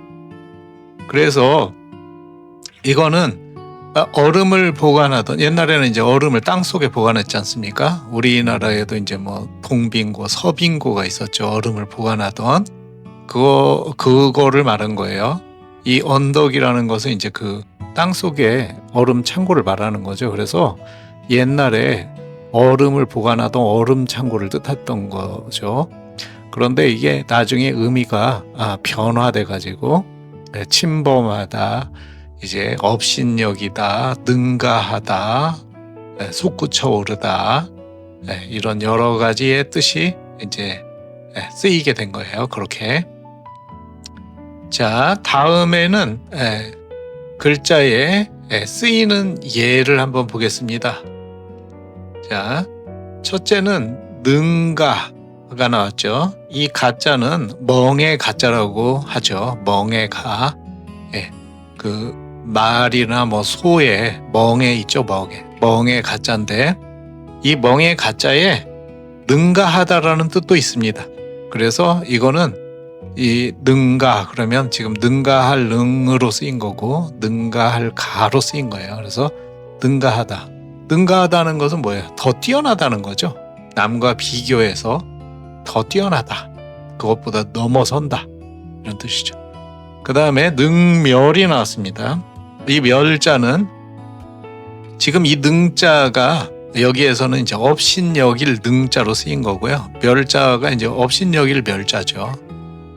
그래서 이거는 얼음을 보관하던, 옛날에는 이제 얼음을 땅 속에 보관했지 않습니까? 우리나라에도 이제 뭐 동빙고, 서빙고가 있었죠. 얼음을 보관하던 그거를 말한 거예요. 이 언덕이라는 것은 이제 그 땅 속에 얼음 창고를 말하는 거죠. 그래서 옛날에 얼음을 보관하던 얼음 창고를 뜻했던 거죠. 그런데 이게 나중에 의미가 변화돼 가지고 침범하다, 이제 업신여기다, 능가하다, 솟구쳐오르다, 이런 여러 가지의 뜻이 이제 쓰이게 된 거예요. 그렇게. 자, 다음에는 글자에 쓰이는 예를 한번 보겠습니다. 자, 첫째는 능가가 나왔죠. 이 가자는 멍의 가자라고 하죠. 멍의 가. 그 말이나 뭐 소의 멍에 있죠, 멍에 가짜인데 이 멍에 가짜에 능가하다라는 뜻도 있습니다. 그래서 이거는 이 능가 그러면 지금 능가할 능으로 쓰인 거고 능가할 가로 쓰인 거예요. 그래서 능가하다. 능가하다는 것은 뭐예요? 더 뛰어나다는 거죠. 남과 비교해서 더 뛰어나다. 그것보다 넘어선다. 이런 뜻이죠. 그 다음에 능멸이 나왔습니다. 이 멸자는 지금 이 능자가 여기에서는 이제 업신여길 능자로 쓰인 거고요. 멸자가 이제 업신여길 멸자죠.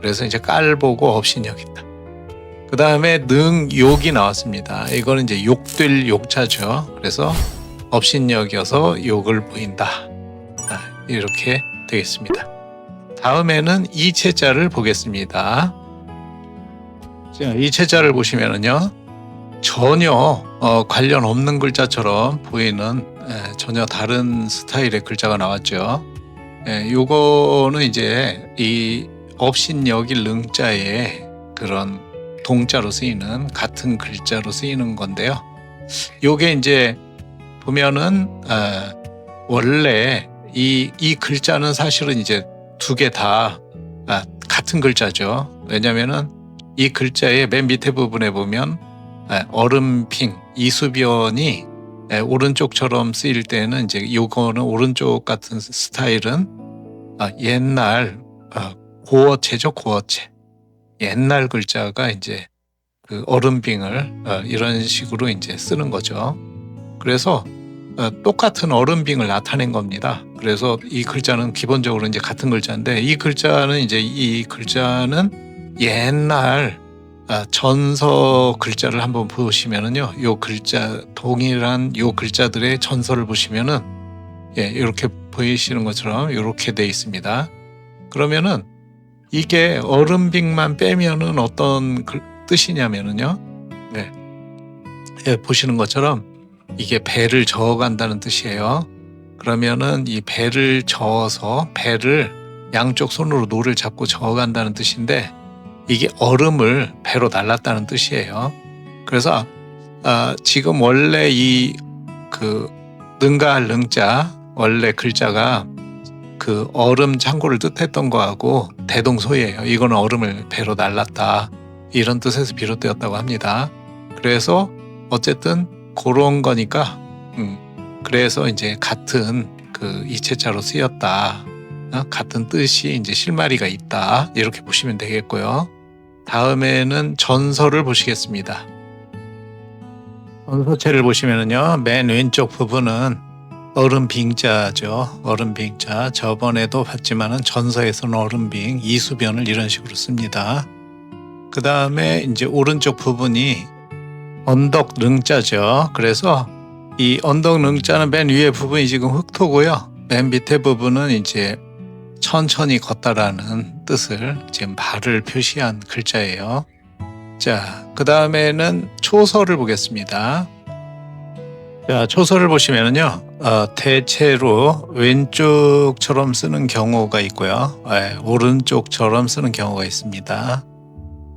그래서 이제 깔보고 업신여긴다. 그 다음에 능욕이 나왔습니다. 이거는 이제 욕될 욕자죠. 그래서 업신여겨서 욕을 보인다. 이렇게 되겠습니다. 다음에는 이체자를 보겠습니다. 자, 이체자를 보시면은요, 전혀 관련 없는 글자처럼 보이는 전혀 다른 스타일의 글자가 나왔죠. 요거는 이제 이 업신여길 능자의 그런 동자로 쓰이는 같은 글자로 쓰이는 건데요. 요게 이제 보면은 원래 이 글자는 사실은 이제 두 개 다 같은 글자죠. 왜냐면은 이 글자의 맨 밑에 부분에 보면 얼음핑 이수변이 오른쪽처럼 쓰일 때는 이제 요거는 오른쪽 같은 스타일은 옛날 고어체죠, 고어체. 옛날 글자가 이제 그 얼음빙을 이런 식으로 이제 쓰는 거죠. 그래서 똑같은 얼음빙을 나타낸 겁니다. 그래서 이 글자는 기본적으로 이제 같은 글자인데 이 글자는 옛날 전서 글자를 한번 보시면은요, 요 글자 동일한 요 글자들의 전서를 보시면은 이렇게 보이시는 것처럼 이렇게 돼 있습니다. 그러면은 이게 얼음빙만 빼면은 어떤 뜻이냐면은요, 보시는 것처럼 이게 배를 저어간다는 뜻이에요. 그러면은 이 배를 저어서 배를 양쪽 손으로 노를 잡고 저어간다는 뜻인데 이게 얼음을 배로 날랐다는 뜻이에요. 그래서 지금 원래 이 그 능가할 능자 원래 글자가 그 얼음 창고를 뜻했던 거하고 대동소이예요. 이거는 얼음을 배로 날랐다 이런 뜻에서 비롯되었다고 합니다. 그래서 어쨌든 그런 거니까 그래서 이제 같은 그 이체자로 쓰였다. 같은 뜻이 이제 실마리가 있다. 이렇게 보시면 되겠고요. 다음에는 전서를 보시겠습니다. 전서체를 보시면은요, 맨 왼쪽 부분은 얼음빙자죠. 얼음빙자. 저번에도 봤지만은 전서에서는 얼음빙, 이수변을 이런 식으로 씁니다. 그 다음에 이제 오른쪽 부분이 언덕 능자죠. 그래서 이 언덕 능자는 맨 위에 부분이 지금 흑토고요. 맨 밑에 부분은 이제 천천히 걷다라는 뜻을 지금 발을 표시한 글자예요. 자, 그 다음에는 초서를 보겠습니다. 자, 초서를 보시면은요, 대체로 왼쪽처럼 쓰는 경우가 있고요. 오른쪽처럼 쓰는 경우가 있습니다.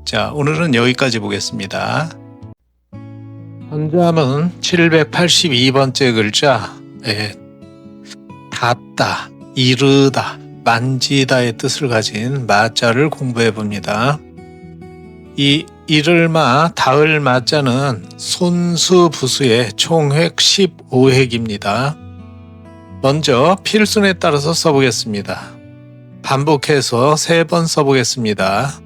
자, 오늘은 여기까지 보겠습니다. 현자문 782번째 글자, 닿다, 이르다, 만지다의 뜻을 가진 마자를 공부해 봅니다. 이 이를마, 닿을 마자는 손수부수의 총획 15획입니다. 먼저 필순에 따라서 써보겠습니다. 반복해서 3번 써보겠습니다.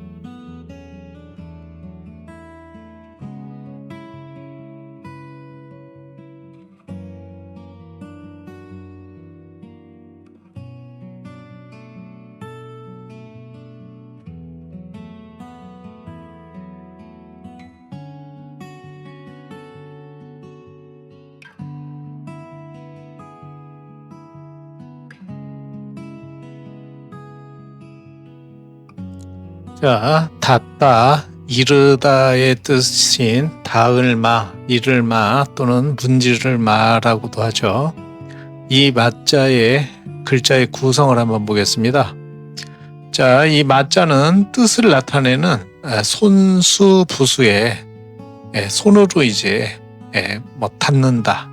자, 닿다, 이르다의 뜻인 닿을마, 이를마 또는 문지를마라고도 하죠. 이 마자의 글자의 구성을 한번 보겠습니다. 자, 이 마자는 뜻을 나타내는 손수부수의 손으로 이제 뭐 닿는다,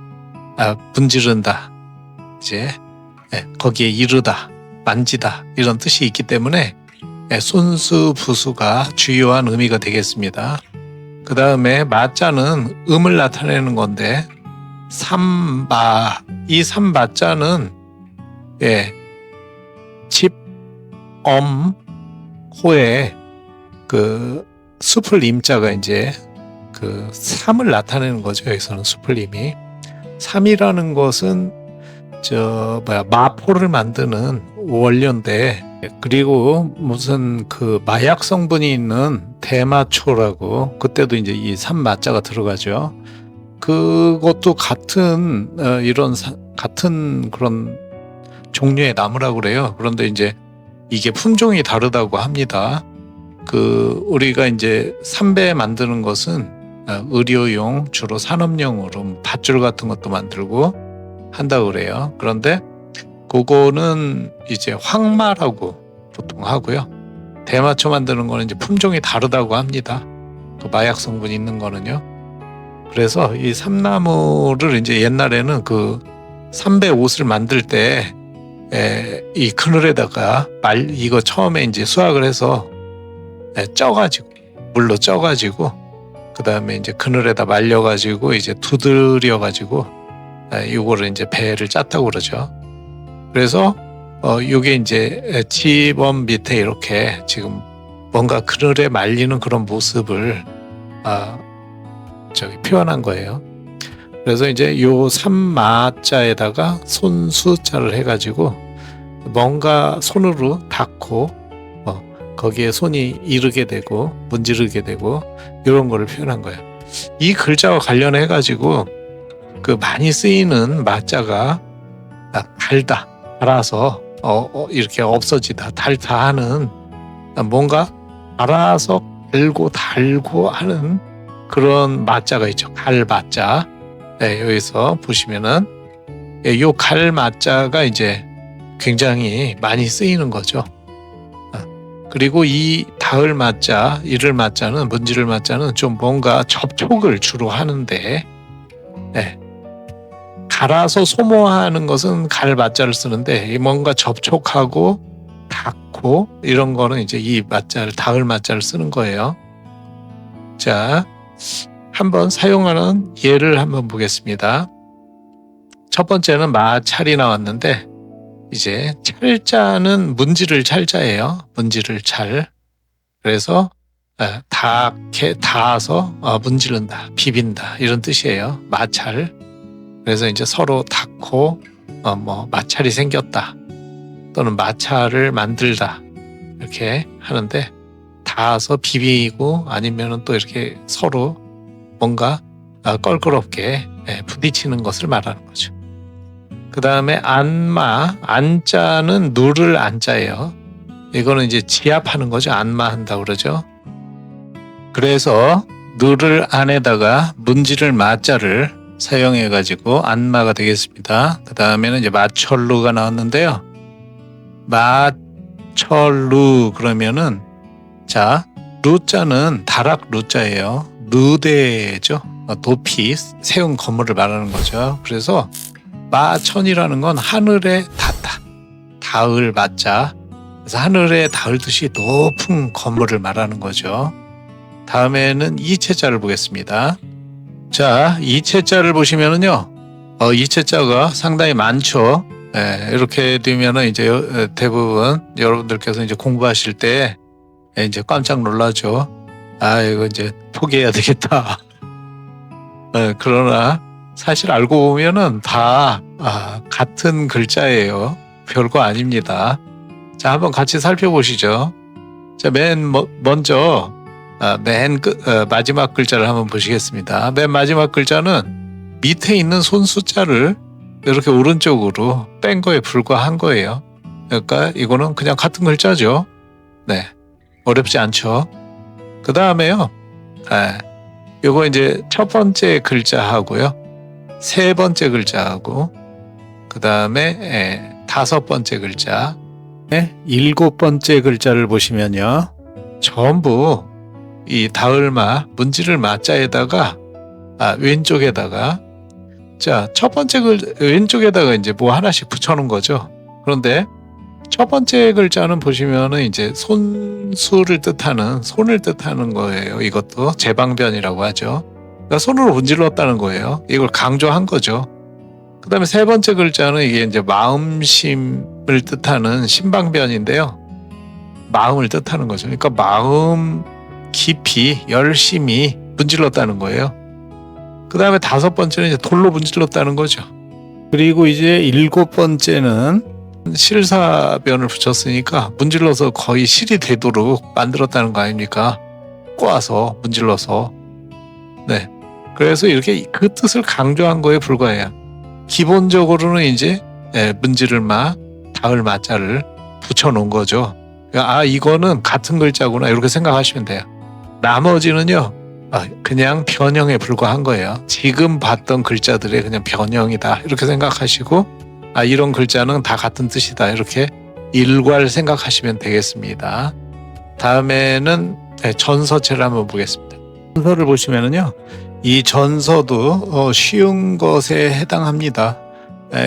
문지른다, 이제 거기에 이르다, 만지다 이런 뜻이 있기 때문에 손수 부수가 주요한 의미가 되겠습니다. 그 다음에 마자는 음을 나타내는 건데 삼마, 이 삼마자는 집, 호에 그 숲을 임자가 이제 그 삼을 나타내는 거죠. 여기서는 숲을임이. 삼이라는 것은 마포를 만드는 원료인데, 그리고 무슨 그 마약 성분이 있는 대마초라고, 그때도 이제 이 삼마자가 들어가죠. 그것도 같은 같은 그런 종류의 나무라고 그래요. 그런데 이제 이게 품종이 다르다고 합니다. 우리가 이제 삼배 만드는 것은 의료용, 주로 산업용으로 밧줄 같은 것도 만들고 한다고 그래요. 그런데 그거는 이제 황마라고 보통 하고요. 대마초 만드는 거는 이제 품종이 다르다고 합니다. 그 마약 성분이 있는 거는요. 그래서 이 삼나무를 이제 옛날에는 그 삼배 옷을 만들 때 이 그늘에다가 이거 처음에 이제 수확을 해서 쪄가지고 물로 쪄가지고 그 다음에 이제 그늘에다 말려가지고 이제 두드려가지고 이거를 이제 배를 짰다고 그러죠. 그래서 이게 이제 집원 밑에 이렇게 지금 뭔가 그늘에 말리는 그런 모습을 표현한 거예요. 그래서 이제 요 삼마자에다가 손수자를 해가지고 뭔가 손으로 닿고 거기에 손이 이르게 되고 문지르게 되고 이런 거를 표현한 거예요. 이 글자와 관련해 가지고 그 많이 쓰이는 마자가 달다, 달아서 이렇게 없어지다, 달다 하는 뭔가 달아서 달고 하는 그런 마자가 있죠. 갈마자. 여기서 보시면은 요 갈마자가 이제 굉장히 많이 쓰이는 거죠. 그리고 이 닿을 마자, 이를 마자는, 문지를 마자는 좀 뭔가 접촉을 주로 하는데, 갈아서 소모하는 것은 갈 마자를 쓰는데, 뭔가 접촉하고 닿고 이런 거는 이제 이 마자를, 닿을 마자를 쓰는 거예요. 자, 한번 사용하는 예를 한번 보겠습니다. 첫 번째는 마찰이 나왔는데, 이제 찰자는 문지를 찰자예요. 문지를 찰. 그래서 닿아서 문지른다, 비빈다 이런 뜻이에요. 마찰. 그래서 이제 서로 닿고 뭐 마찰이 생겼다 또는 마찰을 만들다 이렇게 하는데, 닿아서 비비고 아니면은 또 이렇게 서로 뭔가 껄끄럽게 부딪히는 것을 말하는 거죠. 그 다음에 안마, 안자는 누를 안자예요. 이거는 이제 지압하는 거죠. 안마한다고 그러죠. 그래서 누를 안에다가 문지를 마자를 사용해 가지고 안마가 되겠습니다. 그 다음에는 이제 마철루가 나왔는데요. 마철루 그러면은 자, 루자는 다락 루자예요. 루대죠. 높이 세운 건물을 말하는 거죠. 그래서 마천이라는 건 하늘에 닿다, 닿을 마자. 그래서 하늘에 닿을듯이 높은 건물을 말하는 거죠. 다음에는 이체자를 보겠습니다. 자, 이체자를 보시면은요, 이체자가 상당히 많죠. 이렇게 되면은 이제 대부분 여러분들께서 이제 공부하실 때 이제 깜짝 놀라죠. 이거 이제 포기해야 되겠다. 그러나 사실 알고 보면은 다 같은 글자예요. 별거 아닙니다. 자, 한번 같이 살펴보시죠. 자, 먼저 마지막 글자를 한번 보시겠습니다. 맨 마지막 글자는 밑에 있는 손수자를 이렇게 오른쪽으로 뺀 거에 불과한 거예요. 그러니까 이거는 그냥 같은 글자죠. 네, 어렵지 않죠. 그 다음에요, 이거 이제 첫 번째 글자하고요, 세 번째 글자하고, 그 다음에 다섯 번째 글자, 일곱 번째 글자를 보시면요, 전부 이 다을마 문지를 마자에다가 왼쪽에다가 자, 첫 번째 왼쪽에다가 이제 뭐 하나씩 붙여놓은 거죠. 그런데 첫 번째 글자는 보시면은 이제 손수를 뜻하는 손을 뜻하는 거예요. 이것도 제방변이라고 하죠. 그러니까 손으로 문질렀다는 거예요. 이걸 강조한 거죠. 그 다음에 세 번째 글자는 이게 이제 마음심을 뜻하는 신방변인데요. 마음을 뜻하는 거죠. 그러니까 마음 깊이 열심히 문질렀다는 거예요. 그 다음에 다섯 번째는 이제 돌로 문질렀다는 거죠. 그리고 이제 일곱 번째는 실사변을 붙였으니까 문질러서 거의 실이 되도록 만들었다는 거 아닙니까? 꼬아서 문질러서. 네. 그래서 이렇게 그 뜻을 강조한 거에 불과해요. 기본적으로는 이제 문지를마, 다을마자를 붙여놓은 거죠. 이거는 같은 글자구나 이렇게 생각하시면 돼요. 나머지는요 그냥 변형에 불과한 거예요. 지금 봤던 글자들의 그냥 변형이다 이렇게 생각하시고 이런 글자는 다 같은 뜻이다 이렇게 일괄 생각하시면 되겠습니다. 다음에는 전서체를 한번 보겠습니다. 전서를 보시면은요 이 전서도 쉬운 것에 해당합니다.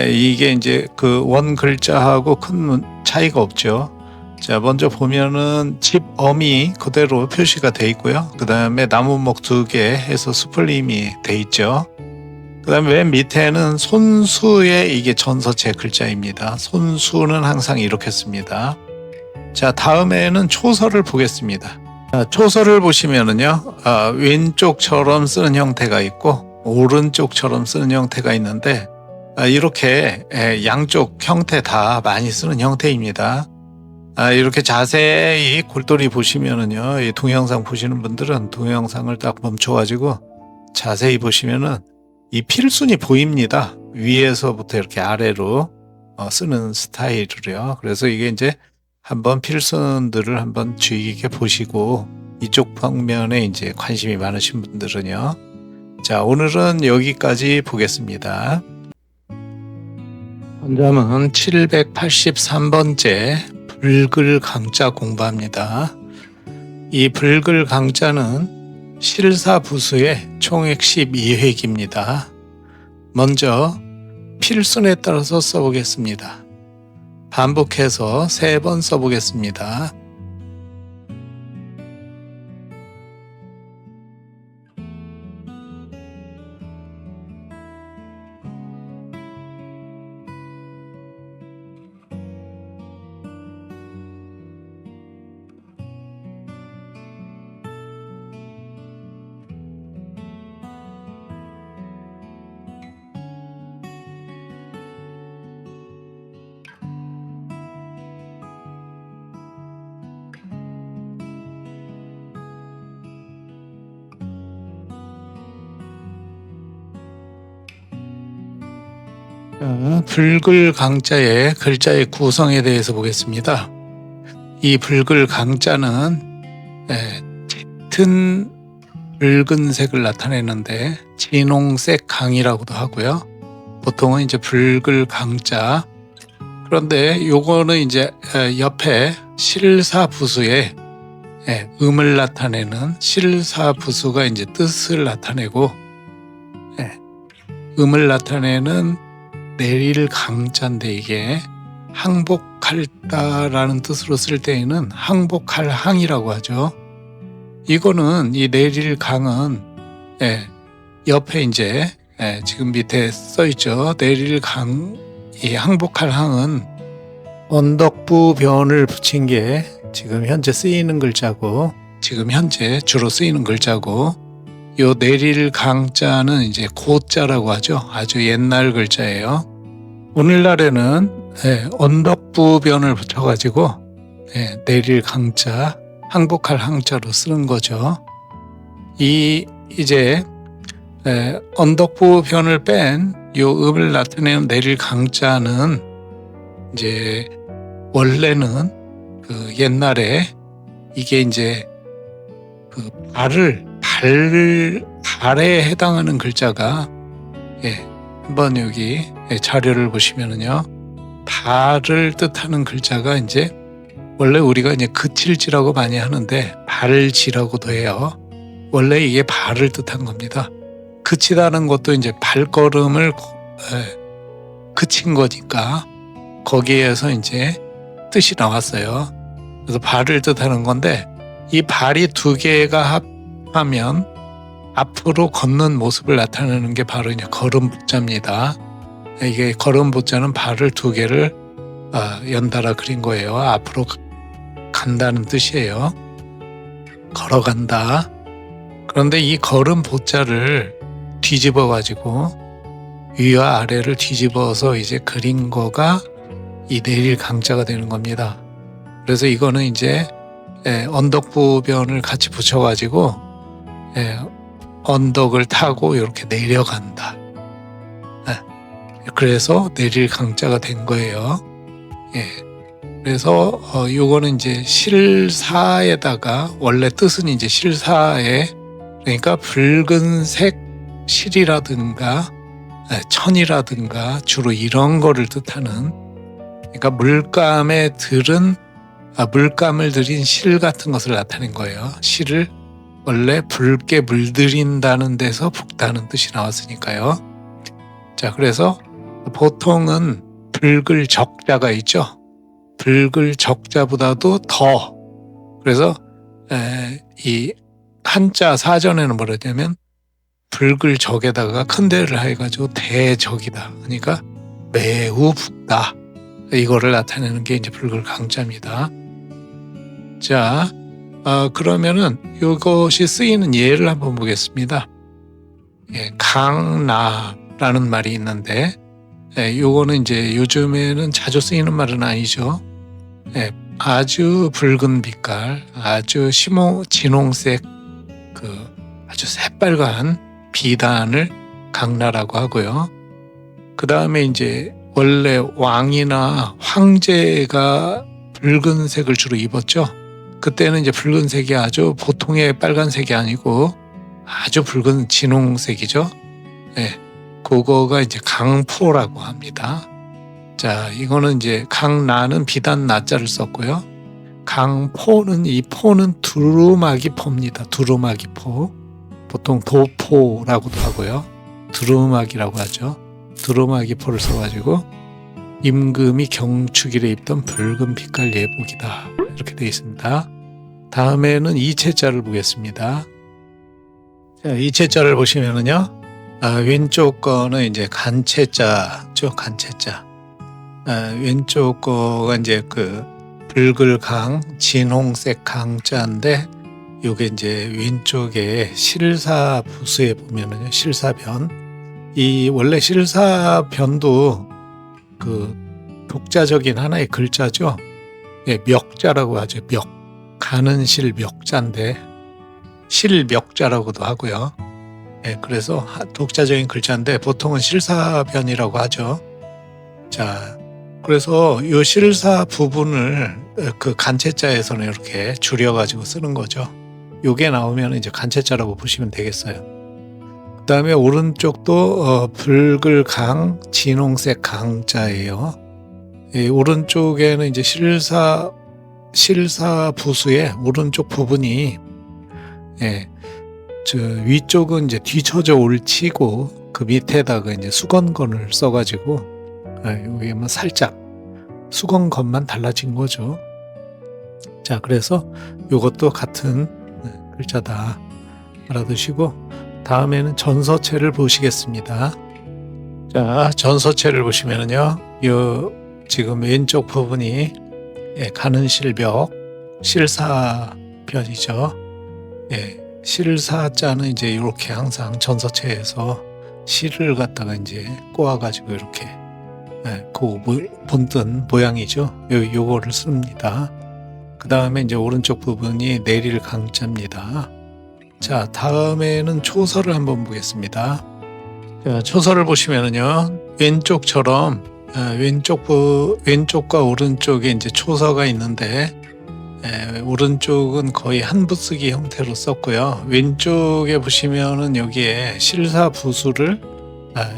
이게 이제 그 원 글자하고 큰 차이가 없죠. 자, 먼저 보면은 집 어미 그대로 표시가 돼 있고요. 그 다음에 나무목 2개 해서 수플림이 돼 있죠. 그 다음에 맨 밑에는 손수의 이게 전서체 글자입니다. 손수는 항상 이렇게 씁니다. 자, 다음에는 초서를 보겠습니다. 초서를 보시면은요, 왼쪽처럼 쓰는 형태가 있고, 오른쪽처럼 쓰는 형태가 있는데, 이렇게 양쪽 형태 다 많이 쓰는 형태입니다. 이렇게 자세히 골똘히 보시면은요, 이 동영상 보시는 분들은 동영상을 딱 멈춰가지고 자세히 보시면은 이 필순이 보입니다. 위에서부터 이렇게 아래로 쓰는 스타일이요. 그래서 이게 이제 한번 필순들을 한번 주의 깊게 보시고 이쪽 방면에 이제 관심이 많으신 분들은요. 자, 오늘은 여기까지 보겠습니다. 현장은 783번째 불글 강자 공부합니다. 이 불글 강자는 실사부수의 총액 12획입니다. 먼저 필순에 따라서 써보겠습니다. 반복해서 3번 써보겠습니다. 불글 강자의 글자의 구성에 대해서 보겠습니다. 이 불글 강자는 짙은 붉은색을 나타내는데 진홍색 강이라고도 하고요. 보통은 이제 불글 강자. 그런데 요거는 이제 옆에 실사부수에 음을 나타내는 실사부수가 이제 뜻을 나타내고 음을 나타내는 내릴 강자인데 이게 항복할다라는 뜻으로 쓸 때에는 항복할 항이라고 하죠. 이거는 이 내릴 강은 옆에 이제 지금 밑에 써 있죠. 내릴 강, 이 항복할 항은 언덕부 변을 붙인 게 지금 현재 쓰이는 글자고 지금 현재 주로 쓰이는 글자고 요 내릴 강자는 이제 고자라고 하죠. 아주 옛날 글자예요. 오늘날에는 언덕부 변을 붙여가지고 내릴 강자, 항복할 항자로 쓰는 거죠. 이제 언덕부 변을 뺀 요 음을 나타내는 내릴 강자는 이제 원래는 그 옛날에 이게 이제 그 발에 해당하는 글자가 한번 여기 자료를 보시면은요 발을 뜻하는 글자가 이제 원래 우리가 이제 그칠지라고 많이 하는데 발지라고도 해요. 원래 이게 발을 뜻한 겁니다. 그치다는 것도 이제 발걸음을 그친 거니까 거기에서 이제 뜻이 나왔어요. 그래서 발을 뜻하는 건데 이 발이 두 개가 합하면 앞으로 걷는 모습을 나타내는 게 바로 이제 걸음복자입니다. 이게 걸음복자는 발을 두 개를 연달아 그린 거예요. 앞으로 간다는 뜻이에요. 걸어간다. 그런데 이 걸음복자를 뒤집어 가지고 위와 아래를 뒤집어서 이제 그린 거가 이 내릴 강자가 되는 겁니다. 그래서 이거는 이제 언덕부변을 같이 붙여가지고 언덕을 타고 이렇게 내려간다. 그래서 내릴 강자가 된 거예요. 그래서 요거는 이제 실사에다가 원래 뜻은 이제 실사에 그러니까 붉은색 실이라든가 천이라든가 주로 이런 거를 뜻하는 그러니까 물감을 들인 실 같은 것을 나타낸 거예요. 실을 원래 붉게 물들인다는 데서 붉다는 뜻이 나왔으니까요. 자, 그래서 보통은 붉을 적자가 있죠. 붉을 적자보다도 더 그래서 이 한자 사전에는 뭐라냐면 붉을 적에다가 큰 데를 해가지고 대적이다. 그러니까 매우 붉다. 이거를 나타내는 게 이제 붉을 강자입니다. 자, 그러면은 이것이 쓰이는 예를 한번 보겠습니다. 강나라는 말이 있는데, 요거는 이제 요즘에는 자주 쓰이는 말은 아니죠. 아주 붉은 빛깔, 아주 진홍색, 아주 새빨간 비단을 강나라고 하고요. 그 다음에 이제 원래 왕이나 황제가 붉은색을 주로 입었죠. 그때는 이제 붉은색이 아주 보통의 빨간색이 아니고 아주 붉은 진홍색이죠. 그거가 이제 강포라고 합니다. 자, 이거는 이제 강나는 비단 나자를 썼고요. 강포는 이 포는 두루마기 포입니다. 두루마기 포. 보통 도포라고도 하고요. 두루마기라고 하죠. 두루마기 포를 써가지고 임금이 경축일에 입던 붉은 빛깔 예복이다. 이렇게 되어 있습니다. 다음에는 이체자를 보겠습니다. 자, 이체자를 보시면은요. 왼쪽 거는 이제 간체자죠. 간체자. 왼쪽 거가 이제 붉을 강, 진홍색 강자인데 요게 이제 왼쪽에 실사부수에 보면은요. 실사변. 이 원래 실사변도 독자적인 하나의 글자죠. 멱자라고 하죠. 멱. 가는 실 멱자인데 실멱자라고도 하고요. 그래서 독자적인 글자인데 보통은 실사변이라고 하죠. 자, 그래서 이 실사 부분을 간체자에서는 이렇게 줄여가지고 쓰는 거죠. 요게 나오면 이제 간체자라고 보시면 되겠어요. 그 다음에 오른쪽도 붉을 강, 진홍색 강자예요. 오른쪽에는 이제 실사 부수의 오른쪽 부분이 위쪽은 이제 뒤쳐져 올치고 그 밑에다가 이제 수건건을 써가지고 여기만 살짝 수건건만 달라진 거죠. 자, 그래서 이것도 같은 글자다 알아두시고 다음에는 전서체를 보시겠습니다. 자, 전서체를 보시면은요, 요 지금 왼쪽 부분이 가는 실벽 실사변이죠. 실사자는 이제 이렇게 항상 전서체에서 실을 갖다가 이제 꼬아가지고 이렇게 본뜬 모양이죠. 요거를 씁니다. 그 다음에 이제 오른쪽 부분이 내릴 강자입니다. 자, 다음에는 초서를 한번 보겠습니다. 자, 초서를 보시면은요, 왼쪽처럼 왼쪽과 오른쪽에 이제 초서가 있는데 오른쪽은 거의 한부쓰기 형태로 썼고요. 왼쪽에 보시면은 여기에 실사부수를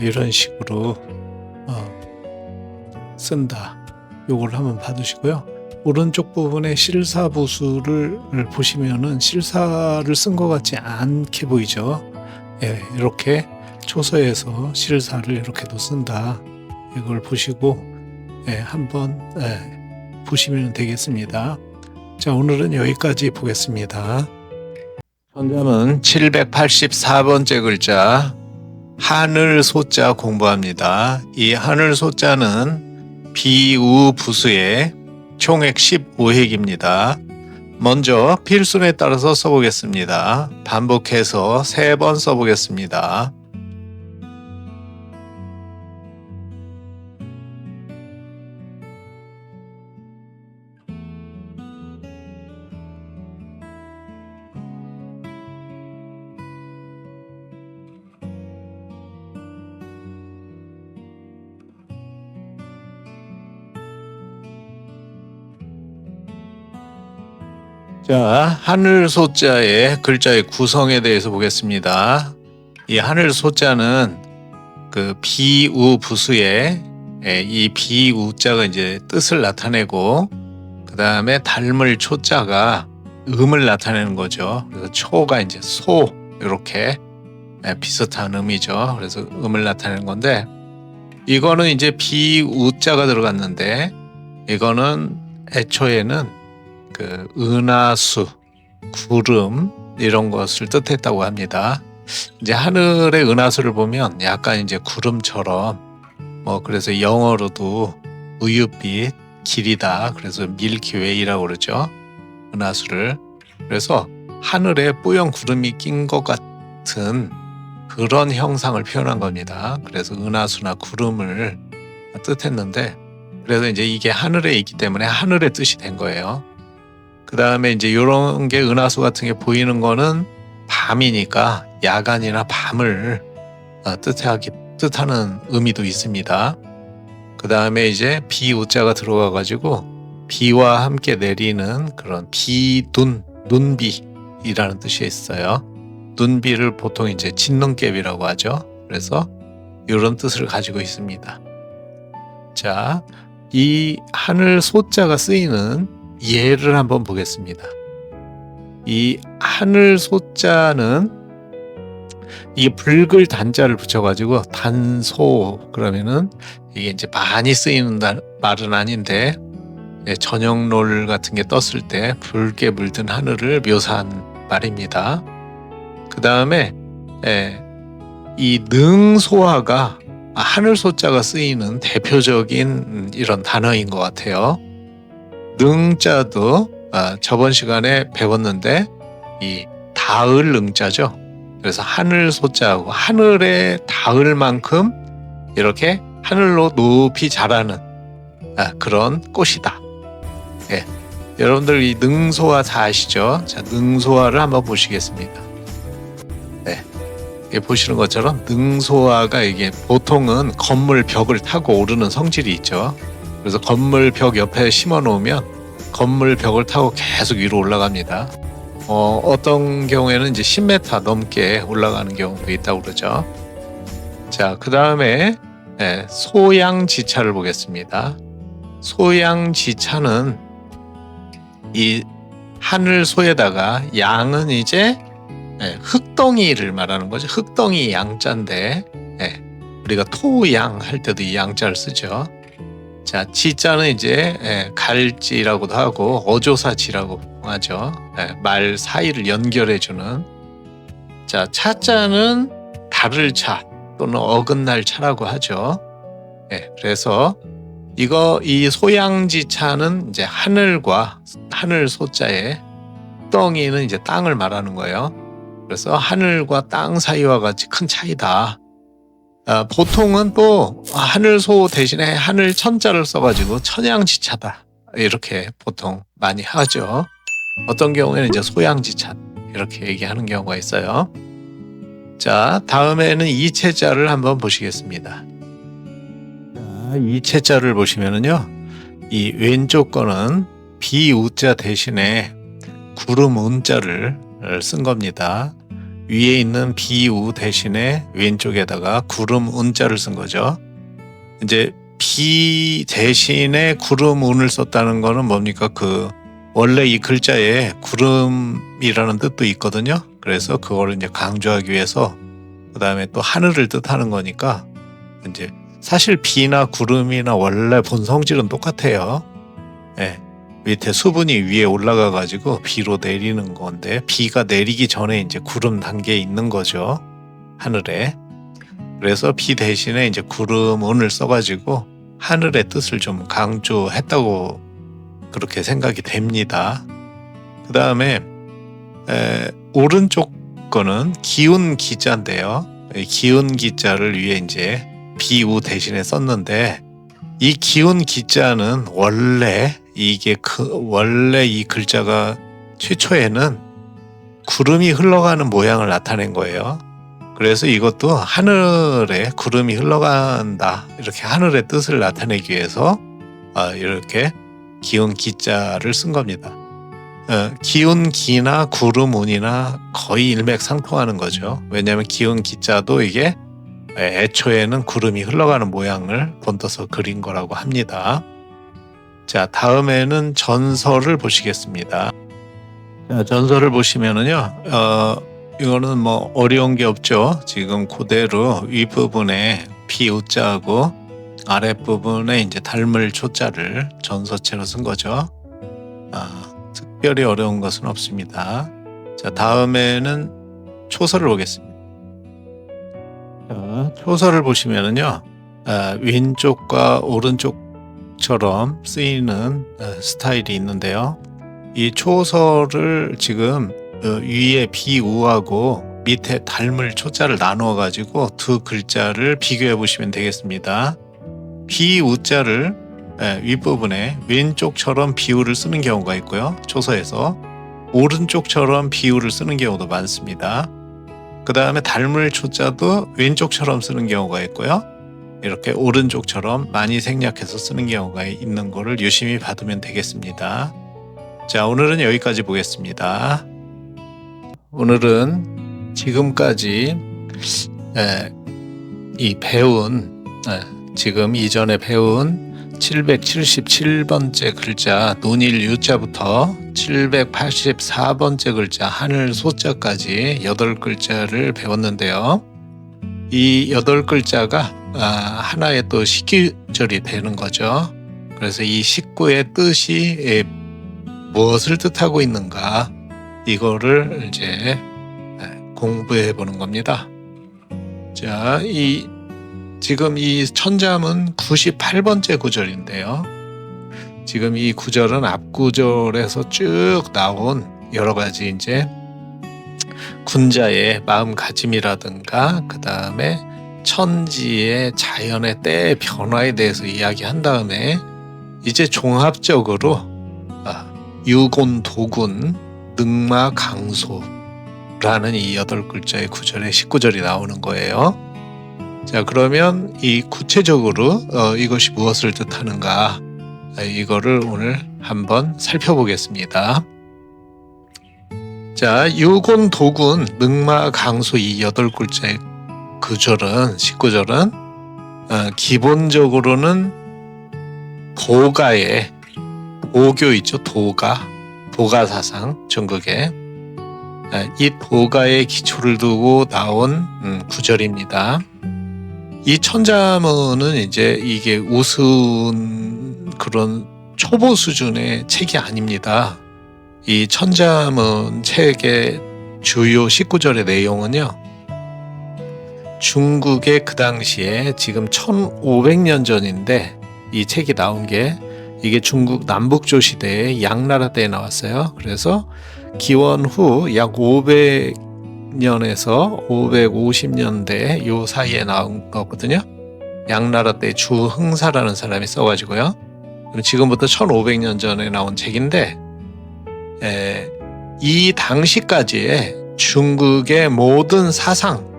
이런 식으로 쓴다. 요걸 한번 봐두시고요. 오른쪽 부분에 실사부수를 보시면은 실사를 쓴 것 같지 않게 보이죠. 예, 이렇게 초서에서 실사를 이렇게도 쓴다. 이걸 보시고 한번 보시면 되겠습니다. 자, 오늘은 여기까지 보겠습니다. 현장은 784번째 글자 하늘 소자 공부합니다. 이 하늘 소자는 비우부수의 총액 15획입니다. 먼저 필순에 따라서 써보겠습니다. 반복해서 3번 써보겠습니다. 자, 하늘 소자의 글자의 구성에 대해서 보겠습니다. 이 하늘 소자는 그 비우부수의 이 비우자가 이제 뜻을 나타내고, 그 다음에 닮을 초자가 음을 나타내는 거죠. 그래서 초가 이제 소, 이렇게 비슷한 음이죠. 그래서 음을 나타내는 건데, 이거는 이제 비우자가 들어갔는데, 이거는 애초에는 그 은하수, 구름 이런 것을 뜻했다고 합니다. 이제 하늘의 은하수를 보면 약간 이제 구름처럼 그래서 영어로도 우윳빛 길이다. 그래서 밀키웨이라고 그러죠. 은하수를. 그래서 하늘에 뿌연 구름이 낀 것 같은 그런 형상을 표현한 겁니다. 그래서 은하수나 구름을 뜻했는데, 그래서 이제 이게 하늘에 있기 때문에 하늘의 뜻이 된 거예요. 그 다음에 이제 이런 게 은하수 같은 게 보이는 거는 밤이니까 야간이나 밤을 뜻하는 의미도 있습니다. 그 다음에 이제 비우자가 들어가가지고 비와 함께 내리는 그런 눈비라는 뜻이 있어요. 눈비를 보통 이제 진눈깨비라고 하죠. 그래서 이런 뜻을 가지고 있습니다. 자, 이 하늘 소자가 쓰이는 예를 한번 보겠습니다. 이 하늘 소자는 이 붉을 단자를 붙여가지고 단소, 그러면은 이게 이제 많이 쓰이는 말은 아닌데, 저녁놀 같은 게 떴을 때 붉게 물든 하늘을 묘사한 말입니다. 그 다음에 이 능소화가 하늘 소자가 쓰이는 대표적인 이런 단어인 것 같아요. 능자도 저번 시간에 배웠는데 이 닿을 능자죠. 그래서 하늘 소자하고 하늘에 닿을 만큼 이렇게 하늘로 높이 자라는 그런 꽃이다. 예, 여러분들 이 능소화 다 아시죠? 자, 능소화를 한번 보시겠습니다. 네, 보시는 것처럼 능소화가 이게 보통은 건물 벽을 타고 오르는 성질이 있죠. 그래서 건물 벽 옆에 심어 놓으면 건물 벽을 타고 계속 위로 올라갑니다. 어떤 경우에는 이제 10m 넘게 올라가는 경우도 있다고 그러죠. 자, 그 다음에 소양지차를 보겠습니다. 소양지차는 이 하늘소에다가 양은 이제 흙덩이를 말하는 거죠. 흙덩이 양자인데 우리가 토양 할 때도 이 양자를 쓰죠. 자, 지자는 이제 갈지라고도 하고 어조사지라고 하죠. 말 사이를 연결해주는. 자, 차자는 달을 차 또는 어긋날 차라고 하죠. 그래서 이 소양지차는 이제 하늘과 하늘 소자에 덩이는 이제 땅을 말하는 거예요. 그래서 하늘과 땅 사이와 같이 큰 차이다. 보통은 또 하늘소 대신에 하늘 천자를 써가지고 천양지차다 이렇게 보통 많이 하죠. 어떤 경우에는 이제 소양지차 이렇게 얘기하는 경우가 있어요. 자, 다음에는 이체자를 한번 보시겠습니다. 자, 이체자를 보시면은요, 이 왼쪽 거는 비우자 대신에 구름 운자를 쓴 겁니다. 위에 있는 비우 대신에 왼쪽에다가 구름 운자를 쓴 거죠. 이제 비 대신에 구름 운을 썼다는 거는 뭡니까? 원래 이 글자에 구름이라는 뜻도 있거든요. 그래서 그거를 이제 강조하기 위해서 그 다음에 또 하늘을 뜻하는 거니까 이제 사실 비나 구름이나 원래 본 성질은 똑같아요. 예, 밑에 수분이 위에 올라가 가지고 비로 내리는 건데 비가 내리기 전에 이제 구름 단계에 있는 거죠. 하늘에. 그래서 비 대신에 이제 구름 운을 써가지고 하늘의 뜻을 좀 강조했다고 그렇게 생각이 됩니다. 그 다음에 오른쪽 거는 기운 기자인데요. 기운 기자를 위해 이제 비우 대신에 썼는데 이 기운 기자는 원래 원래 이 글자가 최초에는 구름이 흘러가는 모양을 나타낸 거예요. 그래서 이것도 하늘에 구름이 흘러간다 이렇게 하늘의 뜻을 나타내기 위해서 이렇게 기운 기자를 쓴 겁니다. 기운 기나 구름 운이나 거의 일맥상통하는 거죠. 왜냐하면 기운 기자도 이게 애초에는 구름이 흘러가는 모양을 본떠서 그린 거라고 합니다. 자, 다음에는 전설을 보시겠습니다. 자, 전설을 보시면은요, 이거는 뭐 어려운 게 없죠. 지금 그대로 윗부분에 비우자하고 아랫부분에 이제 닮을 조자를 전서체로 쓴 거죠. 특별히 어려운 것은 없습니다. 자, 다음에는 초서를 보겠습니다. 자, 초서를 보시면은요, 왼쪽과 오른쪽처럼 쓰이는 스타일이 있는데요. 이 초서를 지금 위에 비우하고 밑에 닮을 초자를 나누어 가지고 두 글자를 비교해 보시면 되겠습니다. 비우자를 윗부분에 왼쪽처럼 비우를 쓰는 경우가 있고요. 초서에서 오른쪽처럼 비우를 쓰는 경우도 많습니다. 그 다음에 닮을 초자도 왼쪽처럼 쓰는 경우가 있고요. 이렇게 오른쪽처럼 많이 생략해서 쓰는 경우가 있는 거를 유심히 봐두면 되겠습니다. 자, 오늘은 여기까지 보겠습니다. 오늘은 지금까지 지금 이전에 배운 777번째 글자 논일 유자부터 784번째 글자 하늘 소자까지 8글자를 배웠는데요. 이 8글자가 하나의 또 식구절이 되는 거죠. 그래서 이 식구의 뜻이 무엇을 뜻하고 있는가 이거를 이제 공부해 보는 겁니다. 자, 지금 이 천자문 98번째 구절인데요. 지금 이 구절은 앞 구절에서 쭉 나온 여러 가지 이제 군자의 마음가짐이라든가 그 다음에 천지의 자연의 때의 변화에 대해서 이야기한 다음에 이제 종합적으로 유곤, 도군, 능마, 강소라는 이 8글자의 구절에 19절이 나오는 거예요. 자, 그러면 이 구체적으로 이것이 무엇을 뜻하는가 이거를 오늘 한번 살펴보겠습니다. 자, 유곤, 도군, 능마, 강소 이 8글자의 구절은 19절은 기본적으로는 도가의 도교 있죠. 도가 사상 전국에 이 도가의 기초를 두고 나온 구절입니다. 이 천자문은 이제 이게 우스운 그런 초보 수준의 책이 아닙니다. 이 천자문 책의 주요 19절의 내용은요. 중국의 그 당시에 지금 1500년 전인데 이 책이 나온 게 이게 중국 남북조 시대의 양나라 때에 나왔어요. 그래서 기원 후 약 500년에서 550년대 요 사이에 나온 거거든요. 양나라 때 주흥사라는 사람이 써가지고요. 지금부터 1500년 전에 나온 책인데 이 당시까지의 중국의 모든 사상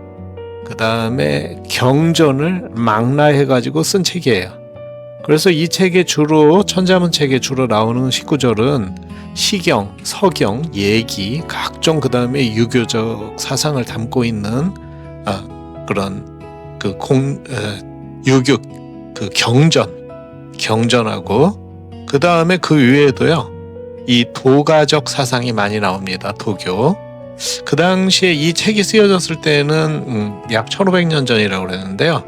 그 다음에 경전을 망라해가지고 쓴 책이에요. 그래서 이 책에 주로 천자문 책에 주로 나오는 19절은 시경, 서경, 예기, 각종 그 다음에 유교적 사상을 담고 있는 그런 유교 그 경전하고 그 다음에 그 위에도요 이 도가적 사상이 많이 나옵니다. 도교. 그 당시에 이 책이 쓰여졌을 때는 약 1500년 전이라고 그랬는데요.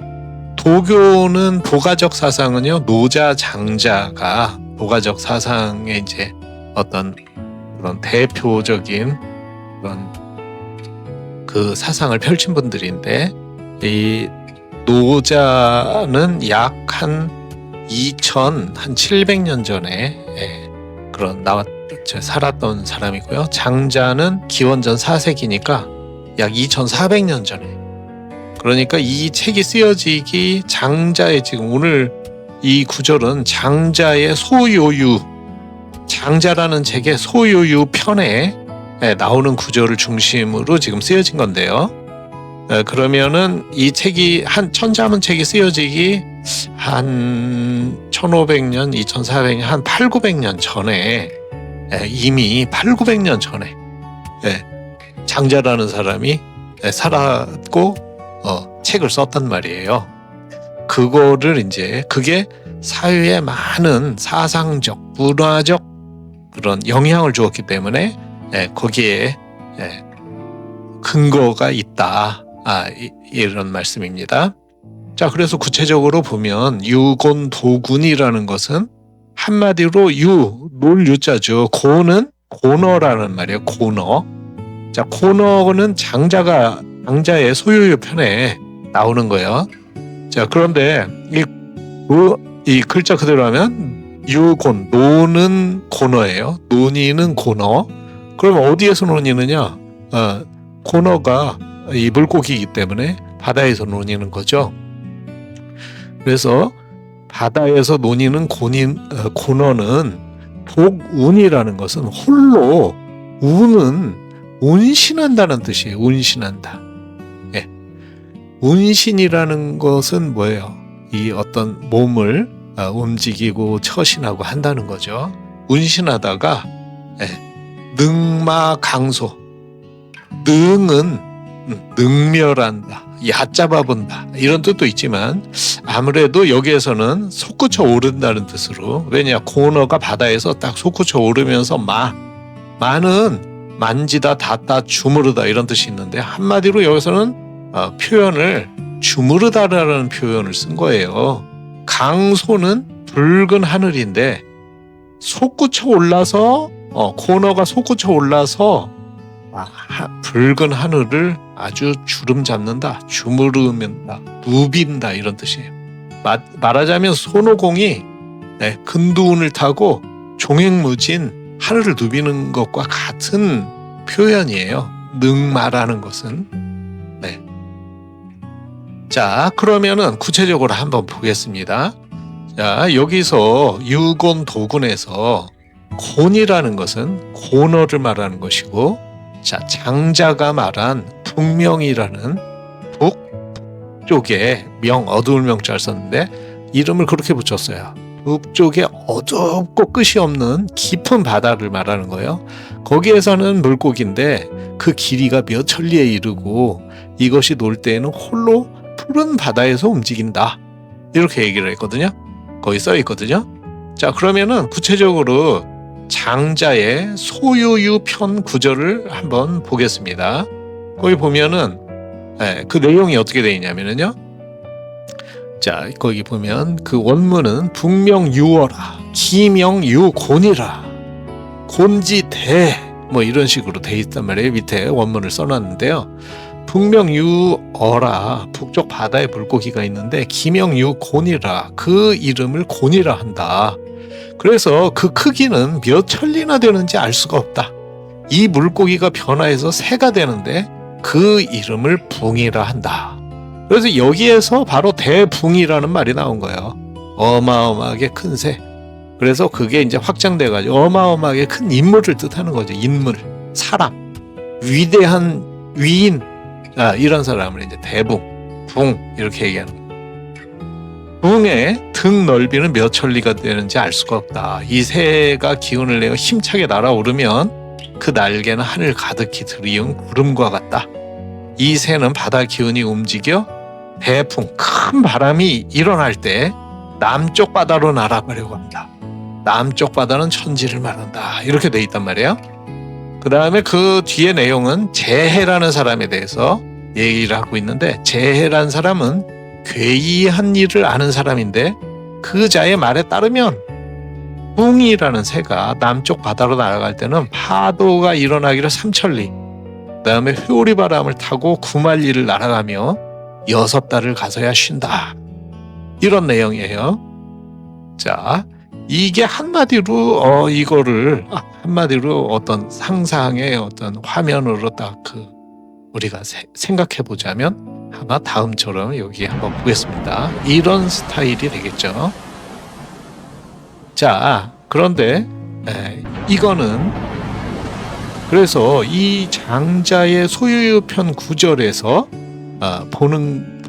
도가적 사상은요 노자 장자가 도가적 사상의 이제 어떤 그런 대표적인 그런 그 사상을 펼친 분들인데, 이 노자는 약 한 700년 전에 그런 살았던 사람이고요. 장자는 기원전 4세기니까 약 2400년 전에. 그러니까 이 책이 쓰여지기 장자의 지금 오늘 이 구절은 장자의 소요유, 장자라는 책의 소요유 편에 나오는 구절을 중심으로 지금 쓰여진 건데요. 그러면은 이 책이 천자문 책이 쓰여지기 한 1500년, 2400년, 한 8,900년 전에 이미 8,900년 전에 장자라는 사람이 살았고 책을 썼단 말이에요. 그거를 이제 그게 사회에 많은 사상적, 문화적 그런 영향을 주었기 때문에 거기에 근거가 있다. 이런 말씀입니다. 자, 그래서 구체적으로 보면 유곤도군이라는 것은 한마디로 놀 유자죠. 고는 고너라는 말이에요. 고너. 자, 고너는 장자의 소유유 편에 나오는 거예요. 자, 그런데 이 글자 그대로 하면 유곤, 노는 고너예요. 논이는 고너. 그럼 어디에서 논이느냐? 고너가 이 물고기이기 때문에 바다에서 논이는 거죠. 그래서 바다에서 논이는 고너는 독운이라는 것은 홀로 운신한다는 뜻이에요. 운신한다. 운신이라는 것은 뭐예요? 이 어떤 몸을 움직이고 처신하고 한다는 거죠. 운신하다가 능마강소, 능은 능멸한다, 얕잡아 본다 이런 뜻도 있지만 아무래도 여기에서는 솟구쳐 오른다는 뜻으로, 왜냐 고너가 바다에서 딱 솟구쳐 오르면서 마는 만지다, 닿다, 주무르다 이런 뜻이 있는데 한마디로 여기서는 표현을 주무르다라는 표현을 쓴 거예요. 강소는 붉은 하늘인데 솟구쳐 올라서 고너가 솟구쳐 올라서 붉은 하늘을 아주 주름 잡는다, 주무르면다, 누빈다 이런 뜻이에요. 말하자면 손오공이 근두운을 타고 종횡무진 하늘을 누비는 것과 같은 표현이에요. 능마라는 것은. 자, 그러면은 구체적으로 한번 보겠습니다. 자, 여기서 유곤도군에서 곤이라는 것은 고너를 말하는 것이고, 자, 장자가 말한 북명이라는 북쪽에 어두울 명자를 썼는데 이름을 그렇게 붙였어요. 북쪽에 어둡고 끝이 없는 깊은 바다를 말하는 거예요. 거기에서는 물고기인데 그 길이가 몇 천리에 이르고 이것이 놀 때에는 홀로 푸른 바다에서 움직인다. 이렇게 얘기를 했거든요. 거기 써 있거든요. 자, 그러면은 구체적으로 장자의 소유유 편 구절을 한번 보겠습니다. 거기 보면은 그 내용이 어떻게 되어 있냐면요. 자, 거기 보면 그 원문은 북명유어라, 기명유곤이라, 곤지대 뭐 이런 식으로 돼 있단 말이에요. 밑에 원문을 써놨는데요. 북명유어라, 북쪽 바다에 물고기가 있는데 기명유곤이라, 그 이름을 곤이라 한다. 그래서 그 크기는 몇 천리나 되는지 알 수가 없다. 이 물고기가 변화해서 새가 되는데 그 이름을 붕이라 한다. 그래서 여기에서 바로 대붕이라는 말이 나온 거예요. 어마어마하게 큰 새. 그래서 그게 이제 확장돼가지고 어마어마하게 큰 인물을 뜻하는 거죠. 인물, 사람, 위대한 위인, 이런 사람을 이제 대붕, 붕 이렇게 얘기하는 거예요. 붕의 등 넓이는 몇 천리가 되는지 알 수가 없다. 이 새가 기운을 내어 힘차게 날아오르면 그 날개는 하늘 가득히 들이운 구름과 같다. 이 새는 바다 기운이 움직여 대풍, 큰 바람이 일어날 때 남쪽 바다로 날아가려고 합니다. 남쪽 바다는 천지를 말한다. 이렇게 돼 있단 말이에요. 그 다음에 그 뒤에 내용은 제해라는 사람에 대해서 얘기를 하고 있는데, 제해라는 사람은 괴이한 일을 아는 사람인데, 그 자의 말에 따르면 붕이라는 새가 남쪽 바다로 날아갈 때는 파도가 일어나기를 3천리, 그 다음에 회오리 바람을 타고 9만리를 날아가며 6달을 가서야 쉰다. 이런 내용이에요. 자, 이게 한마디로 이거를 한마디로 어떤 상상의 어떤 화면으로 딱 우리가 생각해 보자면 아마 다음처럼 여기 한번 보겠습니다. 이런 스타일이 되겠죠. 자, 그런데 이거는 그래서 이 장자의 소유편 구절에서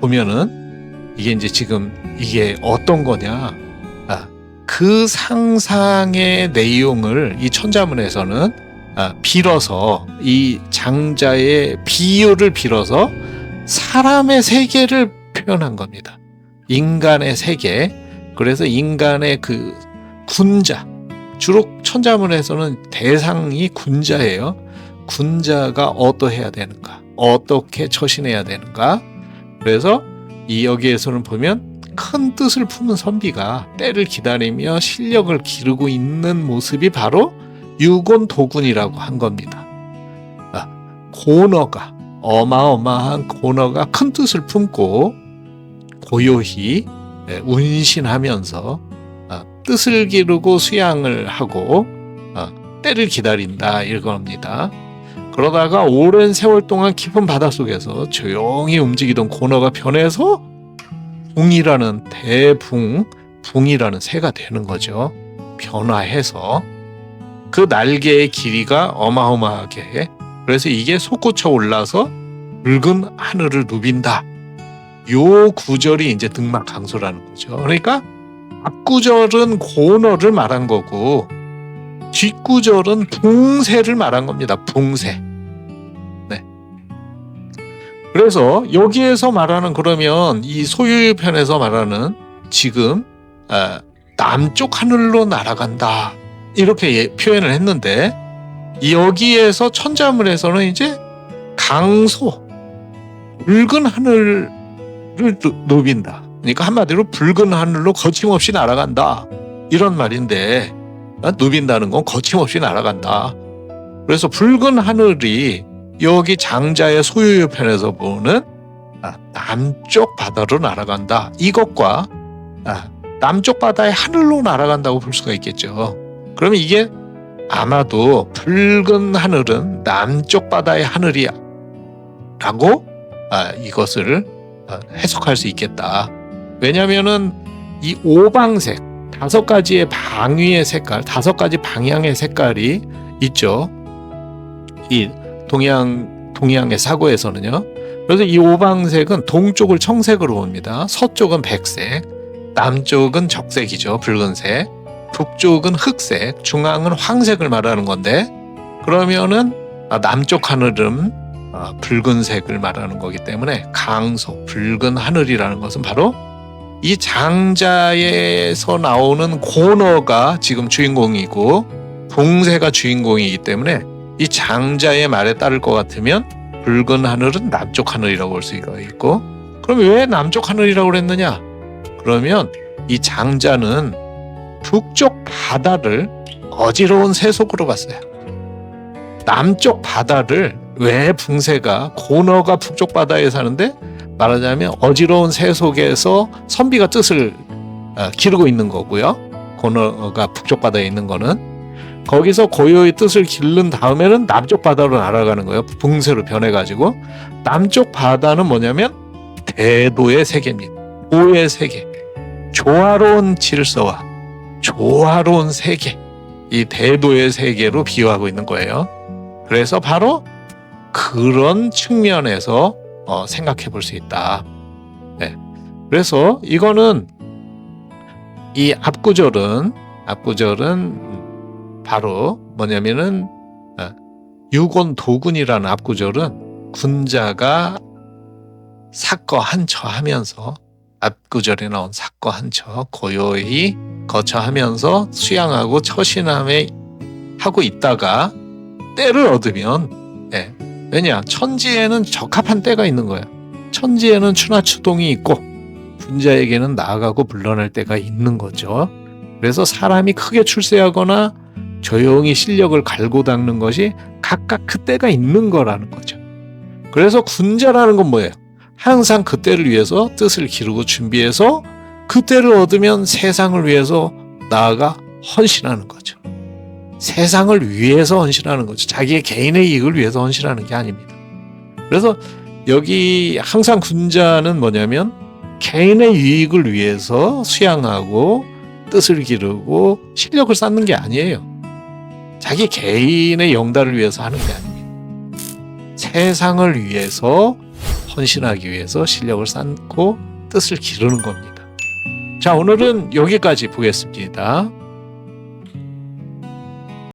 보면은 이게 이제 지금 이게 어떤 거냐, 그 상상의 내용을 이 천자문에서는 빌어서 이 장자의 비유를 빌어서 사람의 세계를 표현한 겁니다. 인간의 세계. 그래서 인간의 그 군자, 주로 천자문에서는 대상이 군자예요. 군자가 어떠해야 되는가, 어떻게 처신해야 되는가. 그래서 이 여기에서는 보면 큰 뜻을 품은 선비가 때를 기다리며 실력을 기르고 있는 모습이 바로 유곤도군이라고 한 겁니다. 고너가, 어마어마한 고너가 큰 뜻을 품고 고요히 운신하면서 뜻을 기르고 수양을 하고 때를 기다린다, 이겁니다. 그러다가 오랜 세월 동안 깊은 바닷속에서 조용히 움직이던 고너가 변해서 붕이라는 붕이라는 새가 되는 거죠. 변화해서 그 날개의 길이가 어마어마하게, 그래서 이게 솟구쳐 올라서 붉은 하늘을 누빈다. 요 구절이 이제 등막강소라는 거죠. 그러니까 앞구절은 고너를 말한 거고 뒷구절은 붕새를 말한 겁니다. 붕새. 네. 그래서 여기에서 말하는, 그러면 이 소유편에서 말하는 지금 남쪽 하늘로 날아간다, 이렇게 표현을 했는데, 여기에서 천자문에서는 이제 강소, 붉은 하늘을 누빈다. 그러니까 한마디로 붉은 하늘로 거침없이 날아간다, 이런 말인데, 누빈다는 건 거침없이 날아간다. 그래서 붉은 하늘이 여기 장자의 소유편에서 보는 남쪽 바다로 날아간다, 이것과 남쪽 바다의 하늘로 날아간다고 볼 수가 있겠죠. 그러면 이게 아마도 붉은 하늘은 남쪽 바다의 하늘이야 라고 이것을 해석할 수 있겠다. 왜냐면은 이 오방색, 5가지의 방위의 색깔, 5가지 방향의 색깔이 있죠. 이 동양의 사고에서는요. 그래서 이 오방색은 동쪽을 청색으로 봅니다. 서쪽은 백색, 남쪽은 적색이죠, 붉은색, 북쪽은 흑색, 중앙은 황색을 말하는 건데, 그러면은 남쪽 하늘은 붉은색을 말하는 거기 때문에 강소, 붉은 하늘이라는 것은 바로 이 장자에서 나오는 고너가 지금 주인공이고 붕새가 주인공이기 때문에 이 장자의 말에 따를 것 같으면 붉은 하늘은 남쪽 하늘이라고 볼 수가 있고, 그럼 왜 남쪽 하늘이라고 그랬느냐? 그러면 이 장자는 북쪽 바다를 어지러운 새 속으로 봤어요. 남쪽 바다를 왜 붕새가, 고너가 북쪽 바다에 사는데, 말하자면 어지러운 새 속에서 선비가 뜻을 기르고 있는 거고요. 고너가 북쪽 바다에 있는 거는 거기서 고요히 뜻을 기른 다음에는 남쪽 바다로 날아가는 거예요. 붕새로 변해가지고. 남쪽 바다는 뭐냐면 대도의 세계입니다. 도의 세계, 조화로운 질서와 조화로운 세계, 이 대도의 세계로 비유하고 있는 거예요. 그래서 바로 그런 측면에서 생각해 볼 수 있다. 네. 그래서 이거는 이 앞구절은 바로 뭐냐면은 유곤도군이라는 앞구절은 군자가 사꺼한처하면서 앞구절에 나온 삭거 한 척 고요히 거처하면서 수양하고 처신함에 하고 있다가 때를 얻으면, 왜냐, 천지에는 적합한 때가 있는 거야. 천지에는 추나추동이 있고 군자에게는 나아가고 물러날 때가 있는 거죠. 그래서 사람이 크게 출세하거나 조용히 실력을 갈고 닦는 것이 각각 그 때가 있는 거라는 거죠. 그래서 군자라는 건 뭐예요? 항상 그 때를 위해서 뜻을 기르고 준비해서 그 때를 얻으면 세상을 위해서 나아가 헌신하는 거죠. 세상을 위해서 헌신하는 거죠. 자기의 개인의 이익을 위해서 헌신하는 게 아닙니다. 그래서 여기 항상 군자는 뭐냐면 개인의 이익을 위해서 수양하고 뜻을 기르고 실력을 쌓는 게 아니에요. 자기 개인의 영달을 위해서 하는 게 아닙니다. 세상을 위해서 헌신하기 위해서 실력을 쌓고 뜻을 기르는 겁니다. 자, 오늘은 여기까지 보겠습니다.